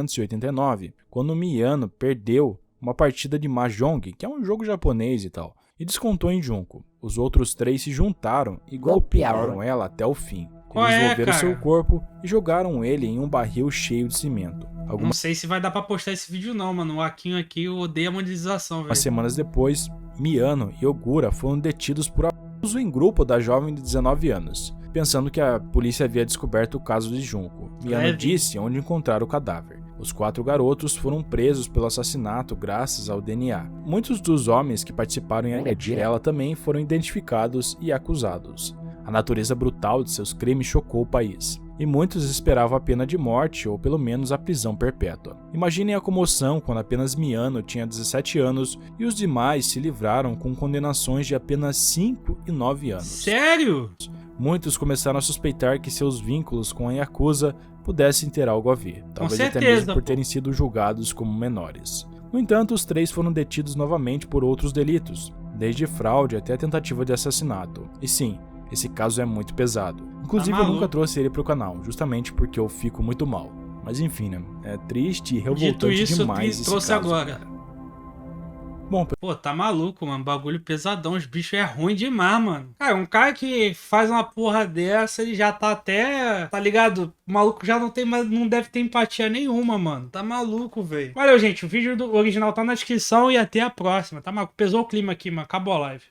1989, quando Miyano perdeu uma partida de Mahjong, que é um jogo japonês e tal, e descontou em Junko. Os outros 3 se juntaram e golpearam ela até o fim. Eles envolveram seu corpo e jogaram ele em um barril cheio de cimento. Não sei se vai dar pra postar esse vídeo não, mano. O Akinho aqui odeia a monetização, velho. Umas semanas depois, Miyano e Ogura foram detidos por abuso em grupo da jovem de 19 anos, pensando que a polícia havia descoberto o caso de Junko. Miyano disse onde encontrar o cadáver. Os 4 garotos foram presos pelo assassinato graças ao DNA. Muitos dos homens que participaram em agredir ela também foram identificados e acusados. A natureza brutal de seus crimes chocou o país, e muitos esperavam a pena de morte ou pelo menos a prisão perpétua. Imaginem a comoção quando apenas Miyano tinha 17 anos e os demais se livraram com condenações de apenas 5 e 9 anos. Sério? Muitos começaram a suspeitar que seus vínculos com a Yakuza pudessem ter algo a ver, talvez até mesmo por terem sido julgados como menores. No entanto, os 3 foram detidos novamente por outros delitos, desde fraude até tentativa de assassinato. E sim, esse caso é muito pesado. Inclusive, eu nunca trouxe ele pro canal, justamente porque eu fico muito mal. Mas enfim, né? É triste e revoltante demais esse trouxe caso, agora. cara. Bom, pô, tá maluco, mano. Bagulho pesadão. Os bichos é ruim demais, mano. Cara, um cara que faz uma porra dessa, ele já tá até... Tá ligado? O maluco já não deve ter empatia nenhuma, mano. Tá maluco, velho. Valeu, gente. O vídeo original tá na descrição e até a próxima. Tá maluco? Pesou o clima aqui, mano. Acabou a live.